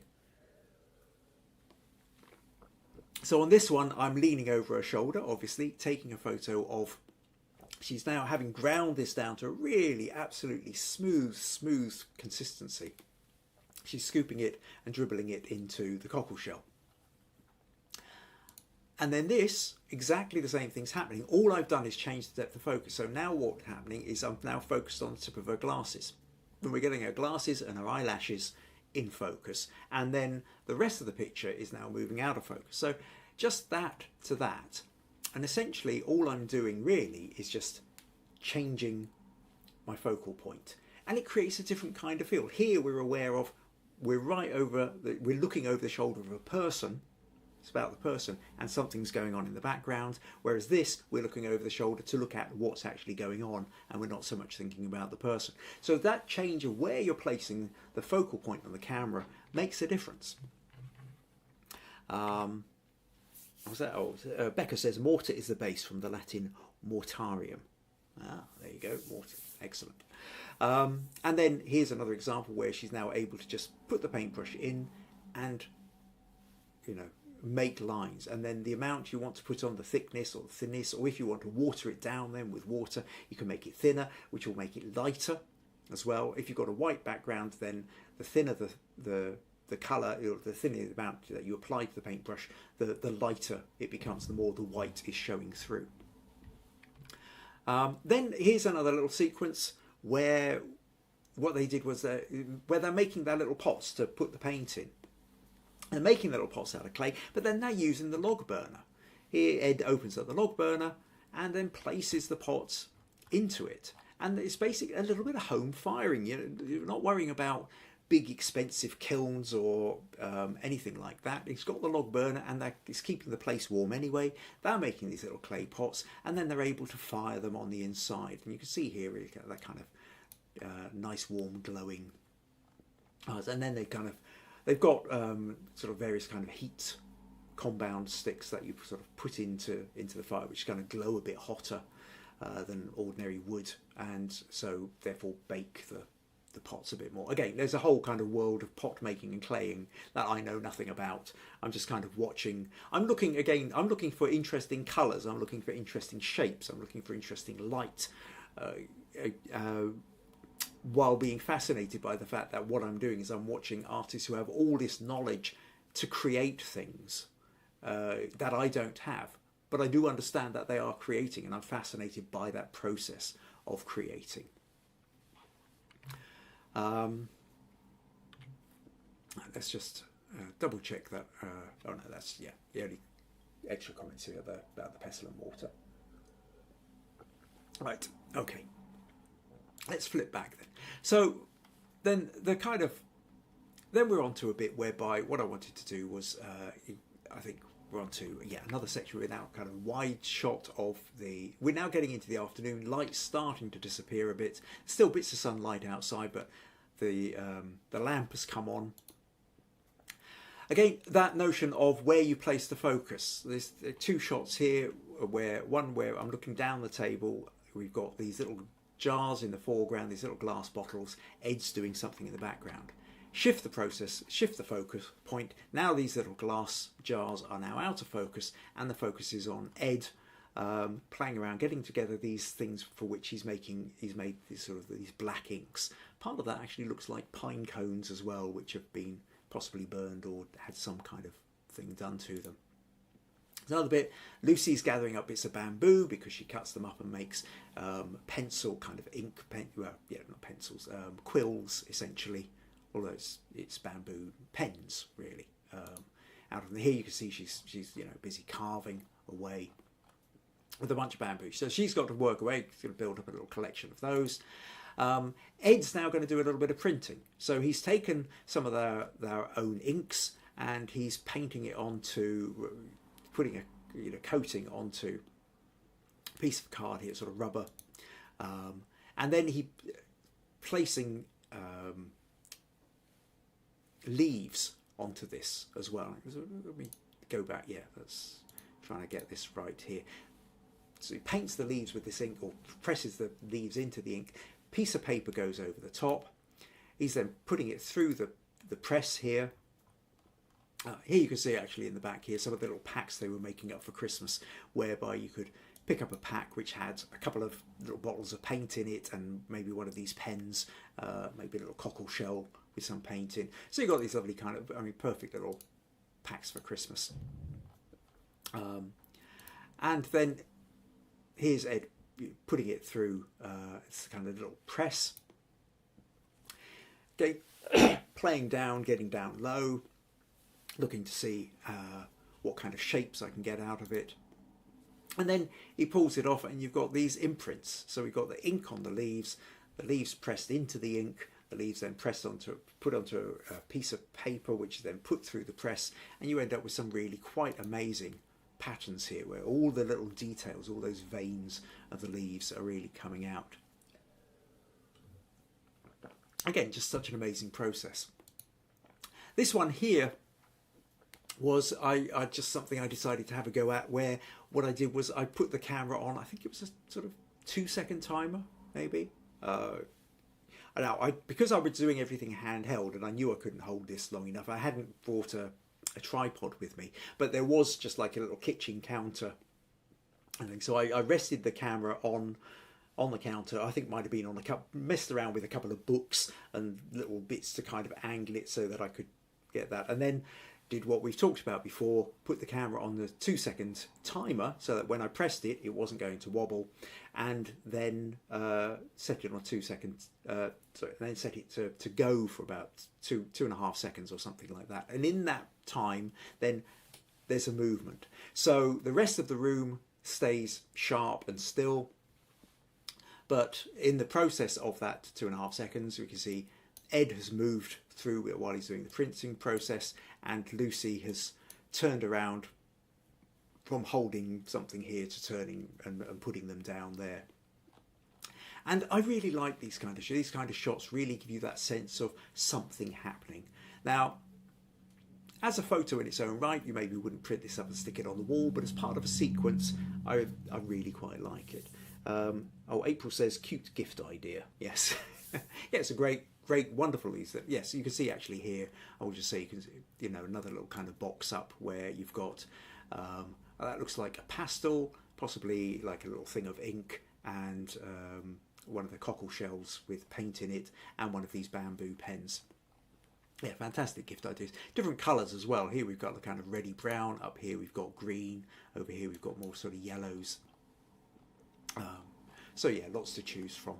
Speaker 1: So on this one, I'm leaning over her shoulder, obviously, taking a photo of, she's now having ground this down to a really absolutely smooth consistency. She's scooping it and dribbling it into the cockle shell. And then this, exactly the same thing's happening. All I've done is change the depth of focus. So now what's happening is I'm now focused on the tip of her glasses. When we're getting her glasses and her eyelashes in focus. And then the rest of the picture is now moving out of focus. So just that to that. And essentially all I'm doing really is just changing my focal point. And it creates a different kind of feel. Here we're aware of, we're looking over the shoulder of a person. It's about the person and something's going on in the background. Whereas this, we're looking over the shoulder to look at what's actually going on, and we're not so much thinking about the person. So that change of where you're placing the focal point on the camera makes a difference. Becca says mortar is the base, from the Latin mortarium. There you go, mortar, excellent. And then here's another example where she's now able to just put the paintbrush in and, you know, make lines. And then the amount you want to put on, the thickness or the thinness, or if you want to water it down then with water, you can make it thinner, which will make it lighter as well. If you've got a white background, then the thinner the colour, the thinner the amount that you apply to the paintbrush, the lighter it becomes, the more the white is showing through. Then here's another little sequence where what they did was where they're making their little pots to put the paint in. They're making little pots out of clay, but then they're using the log burner. Here Ed opens up the log burner and then places the pots into it. And it's basically a little bit of home firing. You're not worrying about big expensive kilns or anything like that. It's got the log burner and it's keeping the place warm anyway. They're making these little clay pots and then they're able to fire them on the inside. And you can see here really that kind of nice warm glowing. And then they've got sort of various kind of heat compound sticks that you sort of put into the fire, which kind of glow a bit hotter. than ordinary wood, and so therefore bake the pots a bit more. Again, there's a whole kind of world of pot making and claying that I know nothing about. I'm just kind of watching. I'm looking for interesting colours. I'm looking for interesting shapes. I'm looking for interesting light, while being fascinated by the fact that what I'm doing is I'm watching artists who have all this knowledge to create things that I don't have. But I do understand that they are creating, and I'm fascinated by that process of creating. Let's just double check that. Oh no, that's, yeah, the only extra comments here about the pestle and mortar. Right, okay. Let's flip back then. So then then we're on to a bit whereby what I wanted to do was, I think we're on to, yeah, another section without kind of wide shot of we're now getting into the afternoon, light's starting to disappear a bit, still bits of sunlight outside, but the lamp has come on. Again, that notion of where you place the focus. There's two shots here, where I'm looking down the table, we've got these little jars in the foreground, these little glass bottles, Ed's doing something in the background. Shift the process, shift the focus point. Now these little glass jars are now out of focus, and the focus is on Ed, playing around, getting together these things for which he's made these black inks. Part of that actually looks like pine cones as well, which have been possibly burned or had some kind of thing done to them. Another bit, Lucy's gathering up bits of bamboo because she cuts them up and makes pencil kind of ink, not pencils, quills essentially. Although it's bamboo pens really. Out of here you can see she's busy carving away with a bunch of bamboo. So she's got to work away, she's going to build up a little collection of those. Ed's now going to do a little bit of printing. So he's taken some of their own inks and he's painting it onto, putting a coating onto a piece of card here, sort of rubber, and then he placing leaves onto this as well. Let me go back. Yeah, that's trying to get this right here. So he paints the leaves with this ink, or presses the leaves into the ink. Piece of paper goes over the top. He's then putting it through the press here. Here you can see actually in the back here some of the little packs they were making up for Christmas, whereby you could pick up a pack which had a couple of little bottles of paint in it and maybe one of these pens, maybe a little cockle shell with some paint in. So you've got these lovely kind of, perfect little packs for Christmas. And then here's Ed putting it through it's kind of little press. Playing down, getting down low, looking to see what kind of shapes I can get out of it. And then he pulls it off and you've got these imprints. So we've got the ink on the leaves pressed into the ink, the leaves then put onto a piece of paper, which is then put through the press, and you end up with some really quite amazing patterns here, where all the little details, all those veins of the leaves are really coming out. Again, just such an amazing process. This one here was I just something I decided to have a go at, where what I did was I put the camera on, I think it was a sort of 2-second timer maybe. Because I was doing everything handheld and I knew I couldn't hold this long enough, I hadn't brought a tripod with me, but there was just like a little kitchen counter, I think. So I rested the camera on the counter. I think might have been on messed around with a couple of books and little bits to kind of angle it so that I could get that, and then did what we've talked about before, put the camera on the 2-second timer so that when I pressed it, it wasn't going to wobble, and then set it on 2 seconds, then set it to go for about 2.5 seconds or something like that. And in that time, then there's a movement. So the rest of the room stays sharp and still, but in the process of that 2.5 seconds, we can see Ed has moved through it while he's doing the printing process, and Lucy has turned around from holding something here to turning and putting them down there. And I really like these kind of shots really give you that sense of something happening. Now, as a photo in its own right, you maybe wouldn't print this up and stick it on the wall, but as part of a sequence, I really quite like it. Oh, April says cute gift idea. Yes. Yeah, it's a great, wonderful. Yes, you can see actually here. I will just say you can see, another little kind of box up where you've got that looks like a pastel, possibly like a little thing of ink, and one of the cockle shells with paint in it, and one of these bamboo pens. Yeah, fantastic gift ideas. Different colours as well. Here we've got the kind of reddy brown. Up here we've got green. Over here we've got more sort of yellows. So yeah, lots to choose from.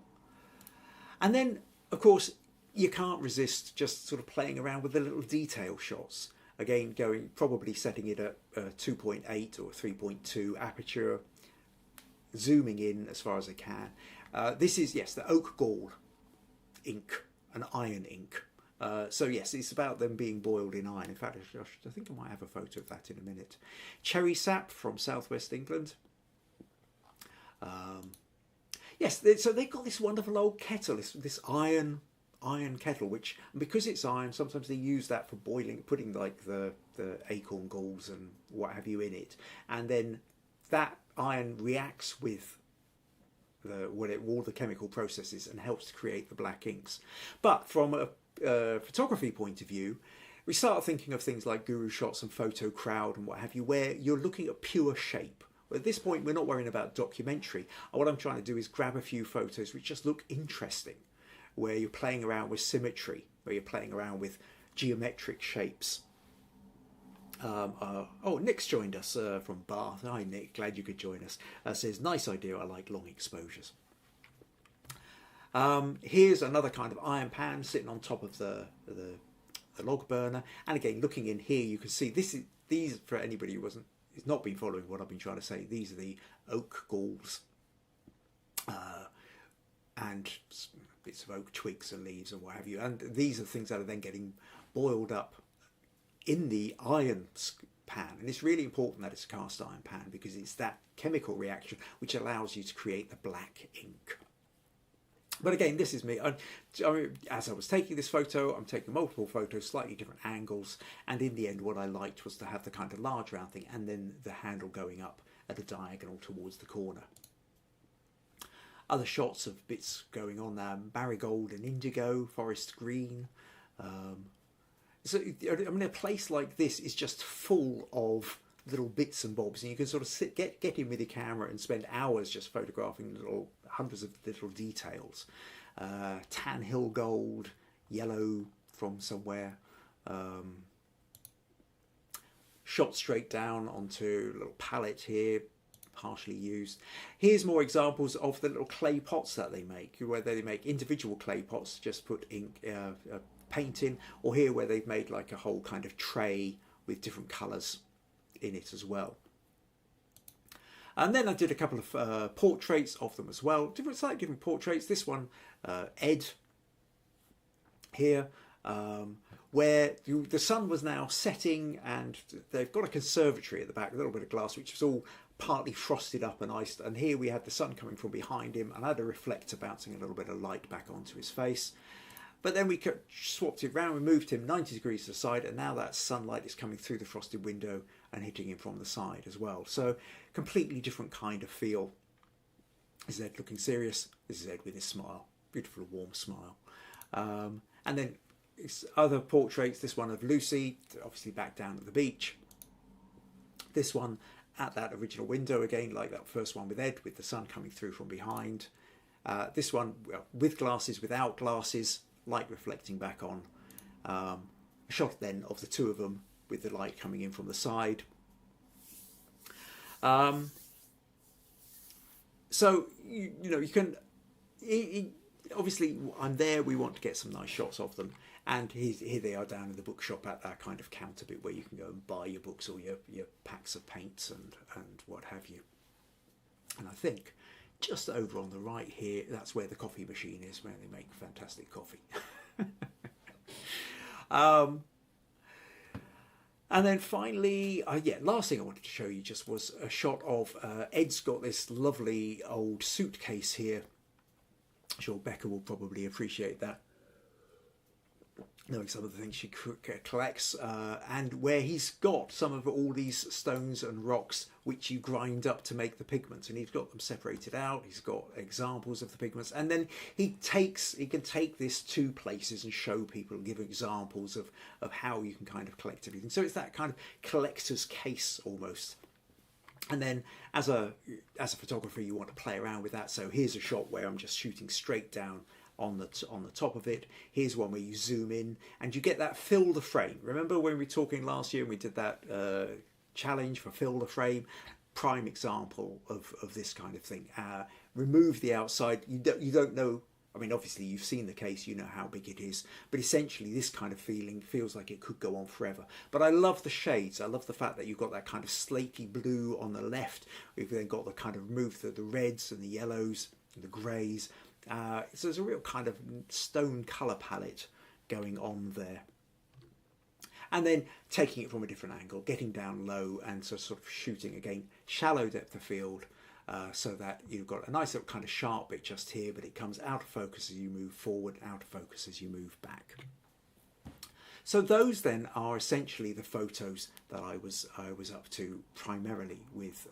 Speaker 1: And then, of course, you can't resist just sort of playing around with the little detail shots. Again, probably setting it at 2.8 or 3.2 aperture, zooming in as far as I can. This is, yes, the oak gall ink, an iron ink. So yes, it's about them being boiled in iron. In fact, I think I might have a photo of that in a minute. Cherry sap from southwest England. Yes, so they've got this wonderful old kettle, this iron kettle, which, because it's iron, sometimes they use that for boiling, putting like the acorn galls and what have you in it, and then that iron reacts with all the chemical processes and helps to create the black inks. But from a photography point of view, we start thinking of things like guru shots and photo crowd and what have you, where you're looking at pure shape. At this point, we're not worrying about documentary. What I'm trying to do is grab a few photos which just look interesting, where you're playing around with symmetry, where you're playing around with geometric shapes. Oh, Nick's joined us from Bath. Hi, Nick. Glad you could join us. Says, nice idea. I like long exposures. Here's another kind of iron pan sitting on top of the log burner. And again, looking in here, you can see these, for anybody who has not been following what I've been trying to say, these are the oak galls and bits of oak twigs and leaves and what have you. And these are things that are then getting boiled up in the iron pan. And it's really important that it's a cast iron pan, because it's that chemical reaction which allows you to create the black ink. But again, this is me. As I was taking this photo, I'm taking multiple photos, slightly different angles. And in the end, what I liked was to have the kind of large round thing and then the handle going up at a diagonal towards the corner. Other shots of bits going on there, marigold and indigo, forest green. So, I mean, a place like this is just full of little bits and bobs, and you can sort of get in with your camera and spend hours just photographing hundreds of little details. Tan hill gold, yellow from somewhere, shot straight down onto a little palette here, partially used. Here's more examples of the little clay pots that they make, where they make individual clay pots, just put ink, paint in, or here where they've made like a whole kind of tray with different colours in it as well. And then I did a couple of portraits of them as well, slightly different portraits. This one, Ed here, where the sun was now setting, and they've got a conservatory at the back, a little bit of glass, which was all partly frosted up and iced. And here we had the sun coming from behind him, and I had a reflector bouncing a little bit of light back onto his face. But then we swapped it round, we moved him 90 degrees to the side, and now that sunlight is coming through the frosted window and hitting him from the side as well. So completely different kind of feel. This is Ed looking serious. This is Ed with his smile. Beautiful, warm smile. And then other portraits. This one of Lucy, obviously back down at the beach. This one at that original window again, like that first one with Ed, with the sun coming through from behind. This one with glasses, without glasses, light reflecting back on. A shot then of the two of them with the light coming in from the side. So you can obviously, I'm there, we want to get some nice shots of them, and here they are down in the bookshop at that kind of counter bit where you can go and buy your books or your packs of paints and what have you. And I think just over on the right here, that's where the coffee machine is, where they make fantastic coffee. And then finally, last thing I wanted to show you just was a shot of Ed's got this lovely old suitcase here. I'm sure Becca will probably appreciate that. knowing some of the things she collects, and where he's got some of all these stones and rocks which you grind up to make the pigments, and he's got them separated out. He's got examples of the pigments, and then he can take this to places and show people, give examples of how you can kind of collect everything. So it's that kind of collector's case almost. And then as a photographer, you want to play around with that. So here's a shot where I'm just shooting straight down on the top of it. Here's one where you zoom in and you get that fill the frame. Remember when we were talking last year and we did that challenge for fill the frame? Prime example of this kind of thing. Remove the outside. You don't know. I mean, obviously you've seen the case, you know how big it is, but essentially this kind of feeling feels like it could go on forever. But I love the shades. I love the fact that you've got that kind of slatey blue on the left. We've then got the kind of remove the reds and the yellows and the greys. So there's a real kind of stone colour palette going on there. And then taking it from a different angle, getting down low and sort of shooting again, shallow depth of field, so that you've got a nice little kind of sharp bit just here, but it comes out of focus as you move forward, out of focus as you move back. So those then are essentially the photos that I was up to primarily with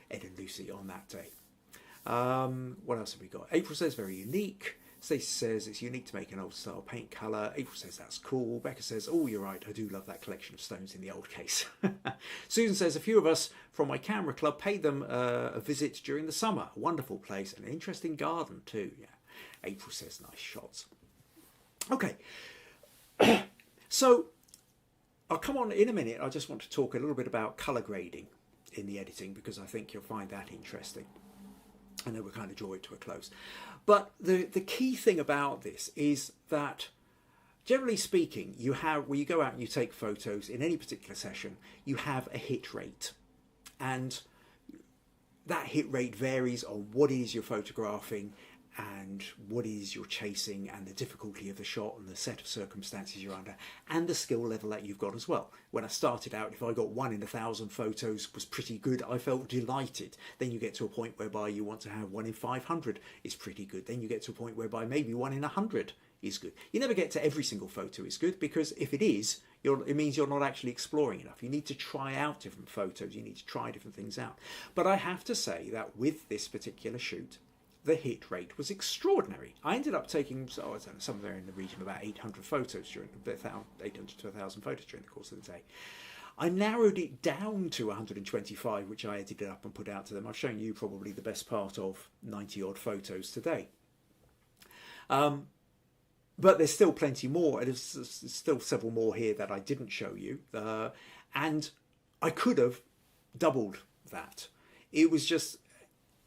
Speaker 1: Ed and Lucy on that day. What else have we got? April says very unique. Stacey says it's unique to make an old style paint colour. April says that's cool. Becca says, oh, you're right, I do love that collection of stones in the old case. Susan says a few of us from my camera club paid them a visit during the summer. A wonderful place, an interesting garden too. Yeah. April says nice shots. Okay, so I'll come on in a minute. I just want to talk a little bit about colour grading in the editing because I think you'll find that interesting. And then we'll kind of draw it to a close. But the key thing about this is that, generally speaking, you have, when you go out and you take photos in any particular session, you have a hit rate. And that hit rate varies on what it is you're photographing and what it is you're chasing and the difficulty of the shot and the set of circumstances you're under and the skill level that you've got as well. When I started out, if I got 1 in 1,000 photos was pretty good, I felt delighted. Then you get to a point whereby you want to have 1 in 500 is pretty good. Then you get to a point whereby maybe 1 in 100 is good. You never get to every single photo is good, because if it is, it means you're not actually exploring enough. You need to try out different photos. You need to try different things out. But I have to say that with this particular shoot, the hit rate was extraordinary. I ended up taking somewhere in the region of about 800 photos during 800 to 1,000 photos during the course of the day. I narrowed it down to 125, which I edited up and put out to them. I've shown you probably the best part of 90 odd photos today. But there's still plenty more. There's still several more here that I didn't show you. And I could have doubled that. It was just...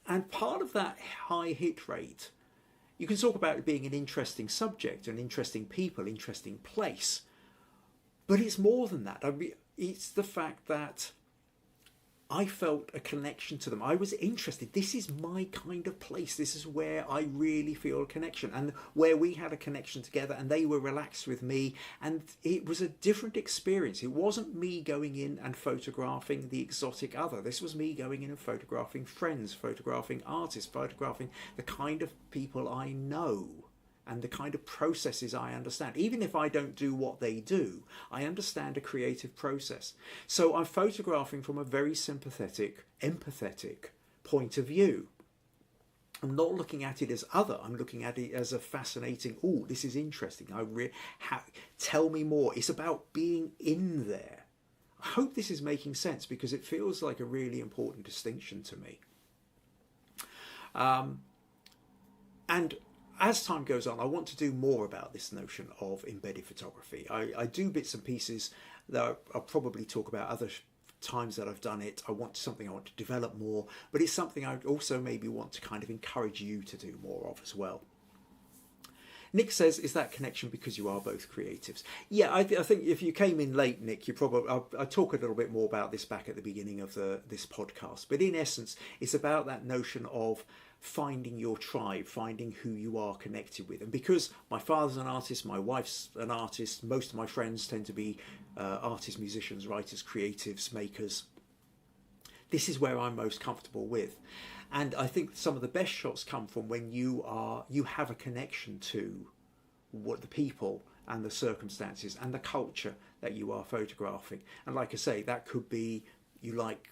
Speaker 1: And part of that high hit rate, you can talk about it being an interesting subject, an interesting people, interesting place. But it's more than that. I mean, it's the fact that I felt a connection to them. I was interested. This is my kind of place. This is where I really feel a connection, and where we had a connection together and they were relaxed with me. And it was a different experience. It wasn't me going in and photographing the exotic other. This was me going in and photographing friends, photographing artists, photographing the kind of people I know and the kind of processes I understand. Even if I don't do what they do, I understand a creative process. So I'm photographing from a very sympathetic, empathetic point of view. I'm not looking at it as other. I'm looking at it as a fascinating, oh, this is interesting. Tell me more. It's about being in there. I hope this is making sense, because it feels like a really important distinction to me. And as time goes on, I want to do more about this notion of embedded photography. I do bits and pieces that I'll probably talk about other times that I've done it. I want to develop more, but it's something I also maybe want to kind of encourage you to do more of as well. Nick says, is that connection because you are both creatives? Yeah, I think if you came in late, Nick, you probably... I'll talk a little bit more about this back at the beginning of this podcast. But in essence, it's about that notion of finding your tribe, finding who you are connected with. And because my father's an artist, my wife's an artist, most of my friends tend to be artists, musicians, writers, creatives, makers. This is where I'm most comfortable with. And I think some of the best shots come from when you have a connection to what the people and the circumstances and the culture that you are photographing. And like I say, that could be you like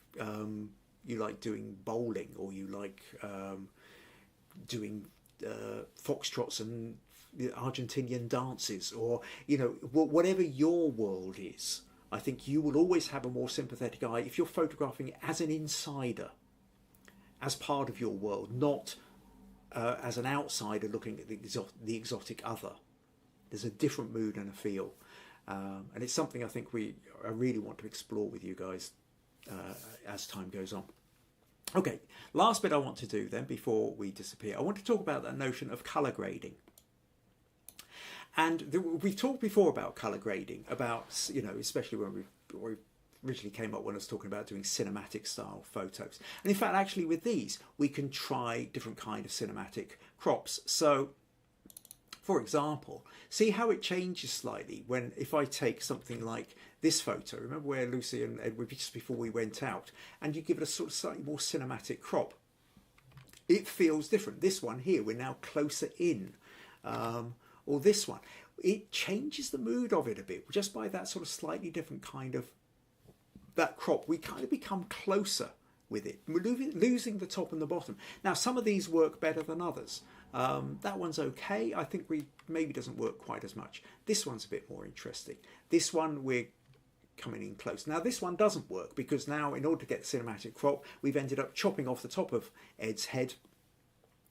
Speaker 1: doing bowling, or you like doing foxtrots and Argentinian dances, or whatever your world is. I think you will always have a more sympathetic eye if you're photographing it as an insider, as part of your world, not as an outsider looking at the exotic other. There's a different mood and a feel, and it's something I think I really want to explore with you guys as time goes on. Okay, last bit I want to do then before we disappear, I want to talk about that notion of colour grading. And we've talked before about colour grading, about, especially when we originally came up when I was talking about doing cinematic style photos. And in fact, actually with these, we can try different kind of cinematic crops. So, for example, see how it changes slightly if I take something like this photo. Remember where Lucy and Ed were just before we went out, and you give it a sort of slightly more cinematic crop. It feels different. This one here, we're now closer in. Or this one, it changes the mood of it a bit just by that sort of slightly different kind of that crop. We kind of become closer with it. We're losing the top and the bottom. Now, some of these work better than others. That one's okay. I think maybe doesn't work quite as much. This one's a bit more interesting. This one we're coming in close. Now this one doesn't work because now in order to get the cinematic crop, we've ended up chopping off the top of Ed's head.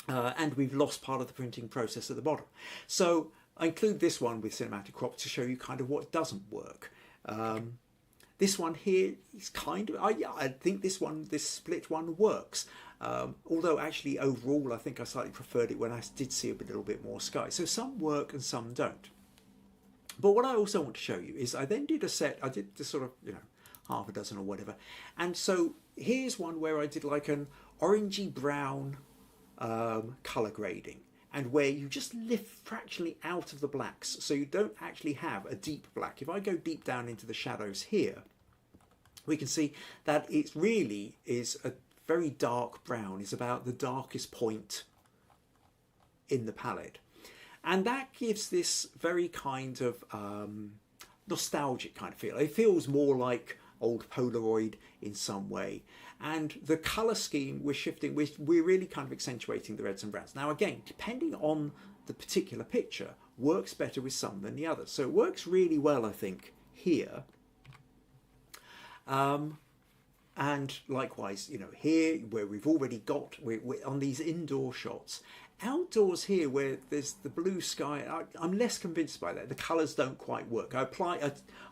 Speaker 1: And we've lost part of the printing process at the bottom. So I include this one with cinematic crop to show you kind of what doesn't work. This one here is kind of, I think this split one works. Although actually overall I think I slightly preferred it when I did see a little bit more sky. So some work and some don't. But what I also want to show you is I then did a set, I did this sort of, half a dozen or whatever. And so here's one where I did like an orangey brown colour grading, and where you just lift fractionally out of the blacks, so you don't actually have a deep black. If I go deep down into the shadows here, we can see that it really is a very dark brown. It's about the darkest point in the palette, and that gives this very kind of nostalgic kind of feel. It feels more like old Polaroid in some way. And the colour scheme we're shifting, we're really kind of accentuating the reds and browns. Now again, depending on the particular picture, works better with some than the others. So it works really well, I think, here. And likewise, here where we've already got, we're on these indoor shots. Outdoors here where there's the blue sky, I'm less convinced by that. The colours don't quite work. I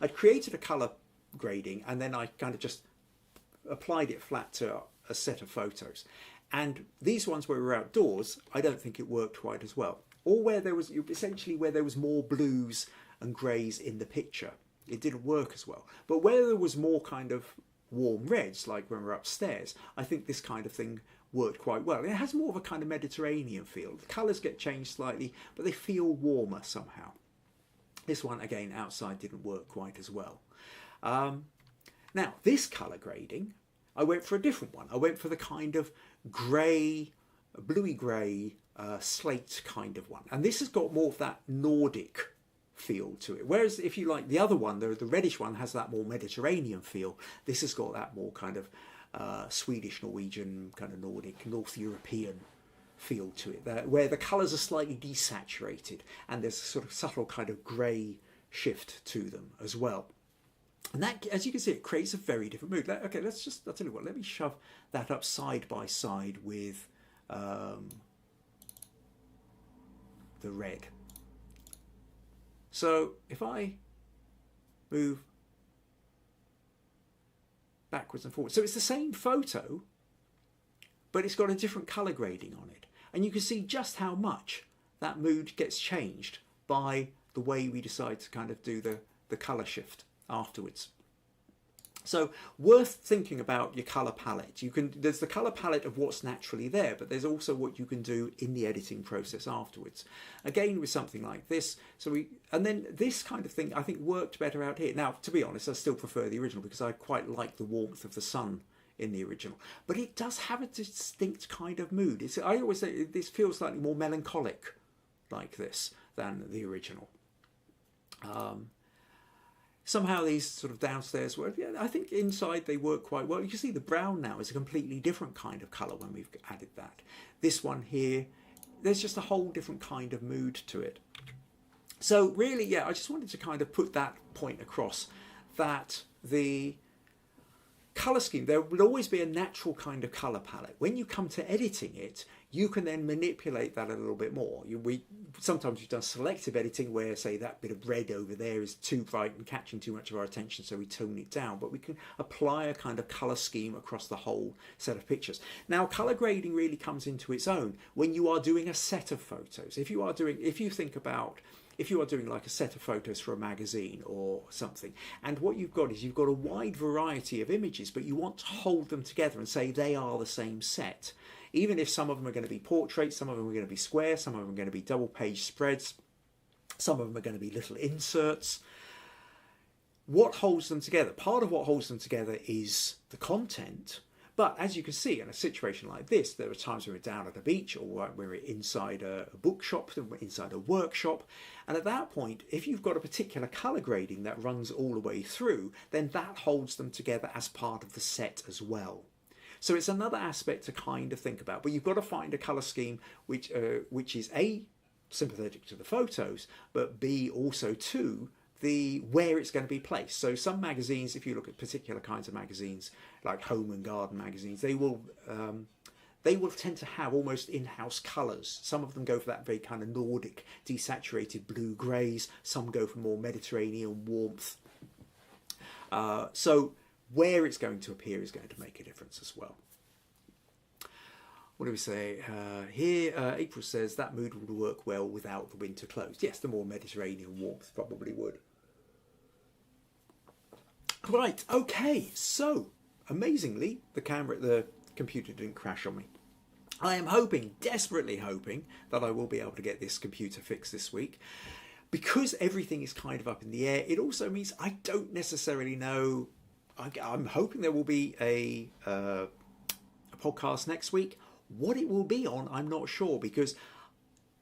Speaker 1: created a colour grading, and then I kind of just applied it flat to a set of photos. And these ones where we're outdoors, I don't think it worked quite as well. Or where there was more blues and greys in the picture, it didn't work as well. But where there was more kind of warm reds, like when we're upstairs, I think this kind of thing worked quite well. It has more of a kind of Mediterranean feel. The colours get changed slightly, but they feel warmer somehow. This one, again, outside didn't work quite as well. Now, this colour grading, I went for a different one. I went for the kind of grey, bluey grey, slate kind of one. And this has got more of that Nordic feel to it. Whereas if you like the other one, the reddish one has that more Mediterranean feel. This has got that more kind of Swedish, Norwegian, kind of Nordic, North European feel to it, where the colours are slightly desaturated and there's a sort of subtle kind of grey shift to them as well. And that, as you can see, it creates a very different mood. Okay, I'll tell you what, let me shove that up side by side with the red. So if I move backwards and forwards, so it's the same photo, but it's got a different colour grading on it. And you can see just how much that mood gets changed by the way we decide to kind of do the colour shift afterwards. So worth thinking about your colour palette. There's the colour palette of what's naturally there, but there's also what you can do in the editing process afterwards. Again, with something like this, and then this kind of thing I think worked better out here. Now, to be honest, I still prefer the original because I quite like the warmth of the sun in the original, but it does have a distinct kind of mood. I always say this feels slightly more melancholic like this than the original. Somehow these sort of downstairs work. Yeah, I think inside they work quite well. You can see the brown now is a completely different kind of colour when we've added that. This one here, there's just a whole different kind of mood to it. So really, yeah, I just wanted to kind of put that point across, that the colour scheme, there will always be a natural kind of colour palette. When you come to editing it, you can then manipulate that a little bit more. Sometimes we've done selective editing where, say, that bit of red over there is too bright and catching too much of our attention, so we tone it down. But we can apply a kind of colour scheme across the whole set of pictures. Now, colour grading really comes into its own when you are doing a set of photos. If you are doing like a set of photos for a magazine or something, and what you've got is you've got a wide variety of images, but you want to hold them together and say they are the same set. Even if some of them are going to be portraits, some of them are going to be square, some of them are going to be double page spreads, some of them are going to be little inserts. What holds them together? Part of what holds them together is the content. But as you can see, in a situation like this, there are times when we're down at a beach, or when we're inside a bookshop, inside a workshop. And at that point, if you've got a particular colour grading that runs all the way through, then that holds them together as part of the set as well. So it's another aspect to kind of think about. But you've got to find a colour scheme which is A, sympathetic to the photos, but B, also to where it's going to be placed. So some magazines, if you look at particular kinds of magazines like home and garden magazines, they will tend to have almost in-house colours. Some of them go for that very kind of Nordic desaturated blue greys, some go for more Mediterranean warmth. So where it's going to appear is going to make a difference as well. What do we say here? April says that mood would work well without the winter clothes. Yes, the more Mediterranean warmth probably would. Right, okay, so amazingly, the computer didn't crash on me. I am hoping, desperately hoping, that I will be able to get this computer fixed this week. Because everything is kind of up in the air, it also means I don't necessarily know. I'm hoping there will be a podcast next week. What it will be on, I'm not sure, because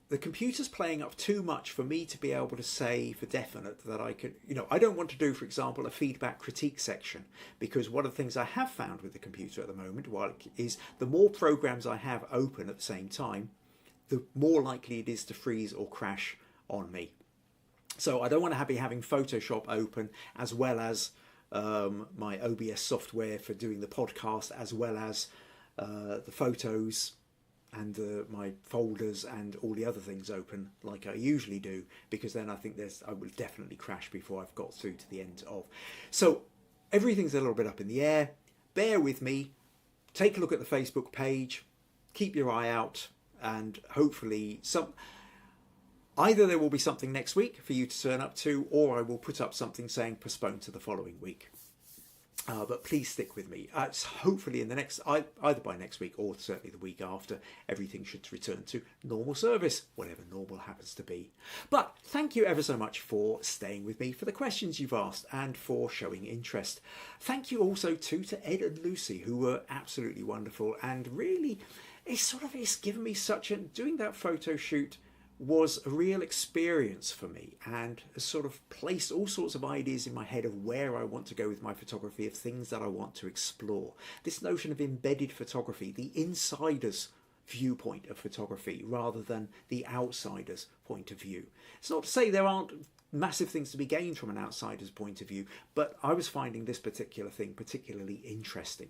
Speaker 1: the computer's playing up too much for me to be able to say for definite that I could, I don't want to do, for example, a feedback critique section, because one of the things I have found with the computer at the moment is the more programs I have open at the same time, the more likely it is to freeze or crash on me. So I don't want to be having Photoshop open as well as my OBS software for doing the podcast, as well as the photos and my folders and all the other things open like I usually do, because then I think I will definitely crash before I've got through to the end of. So everything's a little bit up in the air. Bear with me. Take a look at the Facebook page. Keep your eye out, and hopefully either there will be something next week for you to turn up to, or I will put up something saying postponed to the following week. But please stick with me. Hopefully in the next, either by next week or certainly the week after, everything should return to normal service, whatever normal happens to be. But thank you ever so much for staying with me, for the questions you've asked, and for showing interest. Thank you also to Ed and Lucy, who were absolutely wonderful, and really, it's given me doing that photo shoot was a real experience for me, and has sort of placed all sorts of ideas in my head of where I want to go with my photography, of things that I want to explore. This notion of embedded photography, the insider's viewpoint of photography rather than the outsider's point of view. It's not to say there aren't massive things to be gained from an outsider's point of view, but I was finding this particular thing particularly interesting.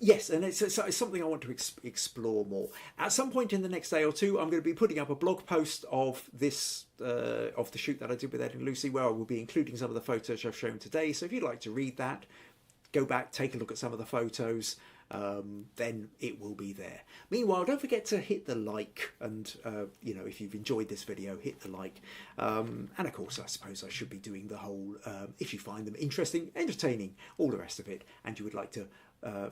Speaker 1: Yes, and it's something I want to explore more. At some point in the next day or two, I'm going to be putting up a blog post of of the shoot that I did with Ed and Lucy, where I will be including some of the photos I've shown today. So if you'd like to read that, go back, take a look at some of the photos, then it will be there. Meanwhile, don't forget to hit the like, and if you've enjoyed this video, hit the like. And of course, I suppose I should be doing the whole, if you find them interesting, entertaining, all the rest of it, and you would like to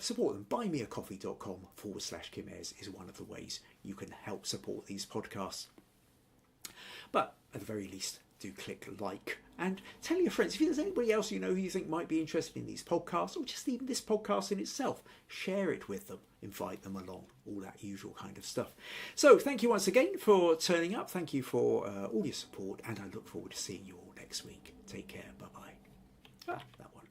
Speaker 1: support them, buymeacoffee.com/Kim Ayres is one of the ways you can help support these podcasts. But at the very least, do click like and tell your friends. If there's anybody else you know who you think might be interested in these podcasts, or just even this podcast in itself, share it with them, invite them along, all that usual kind of stuff. So thank you once again for turning up. Thank you for all your support, and I look forward to seeing you all next week. Take care. Bye bye. That one.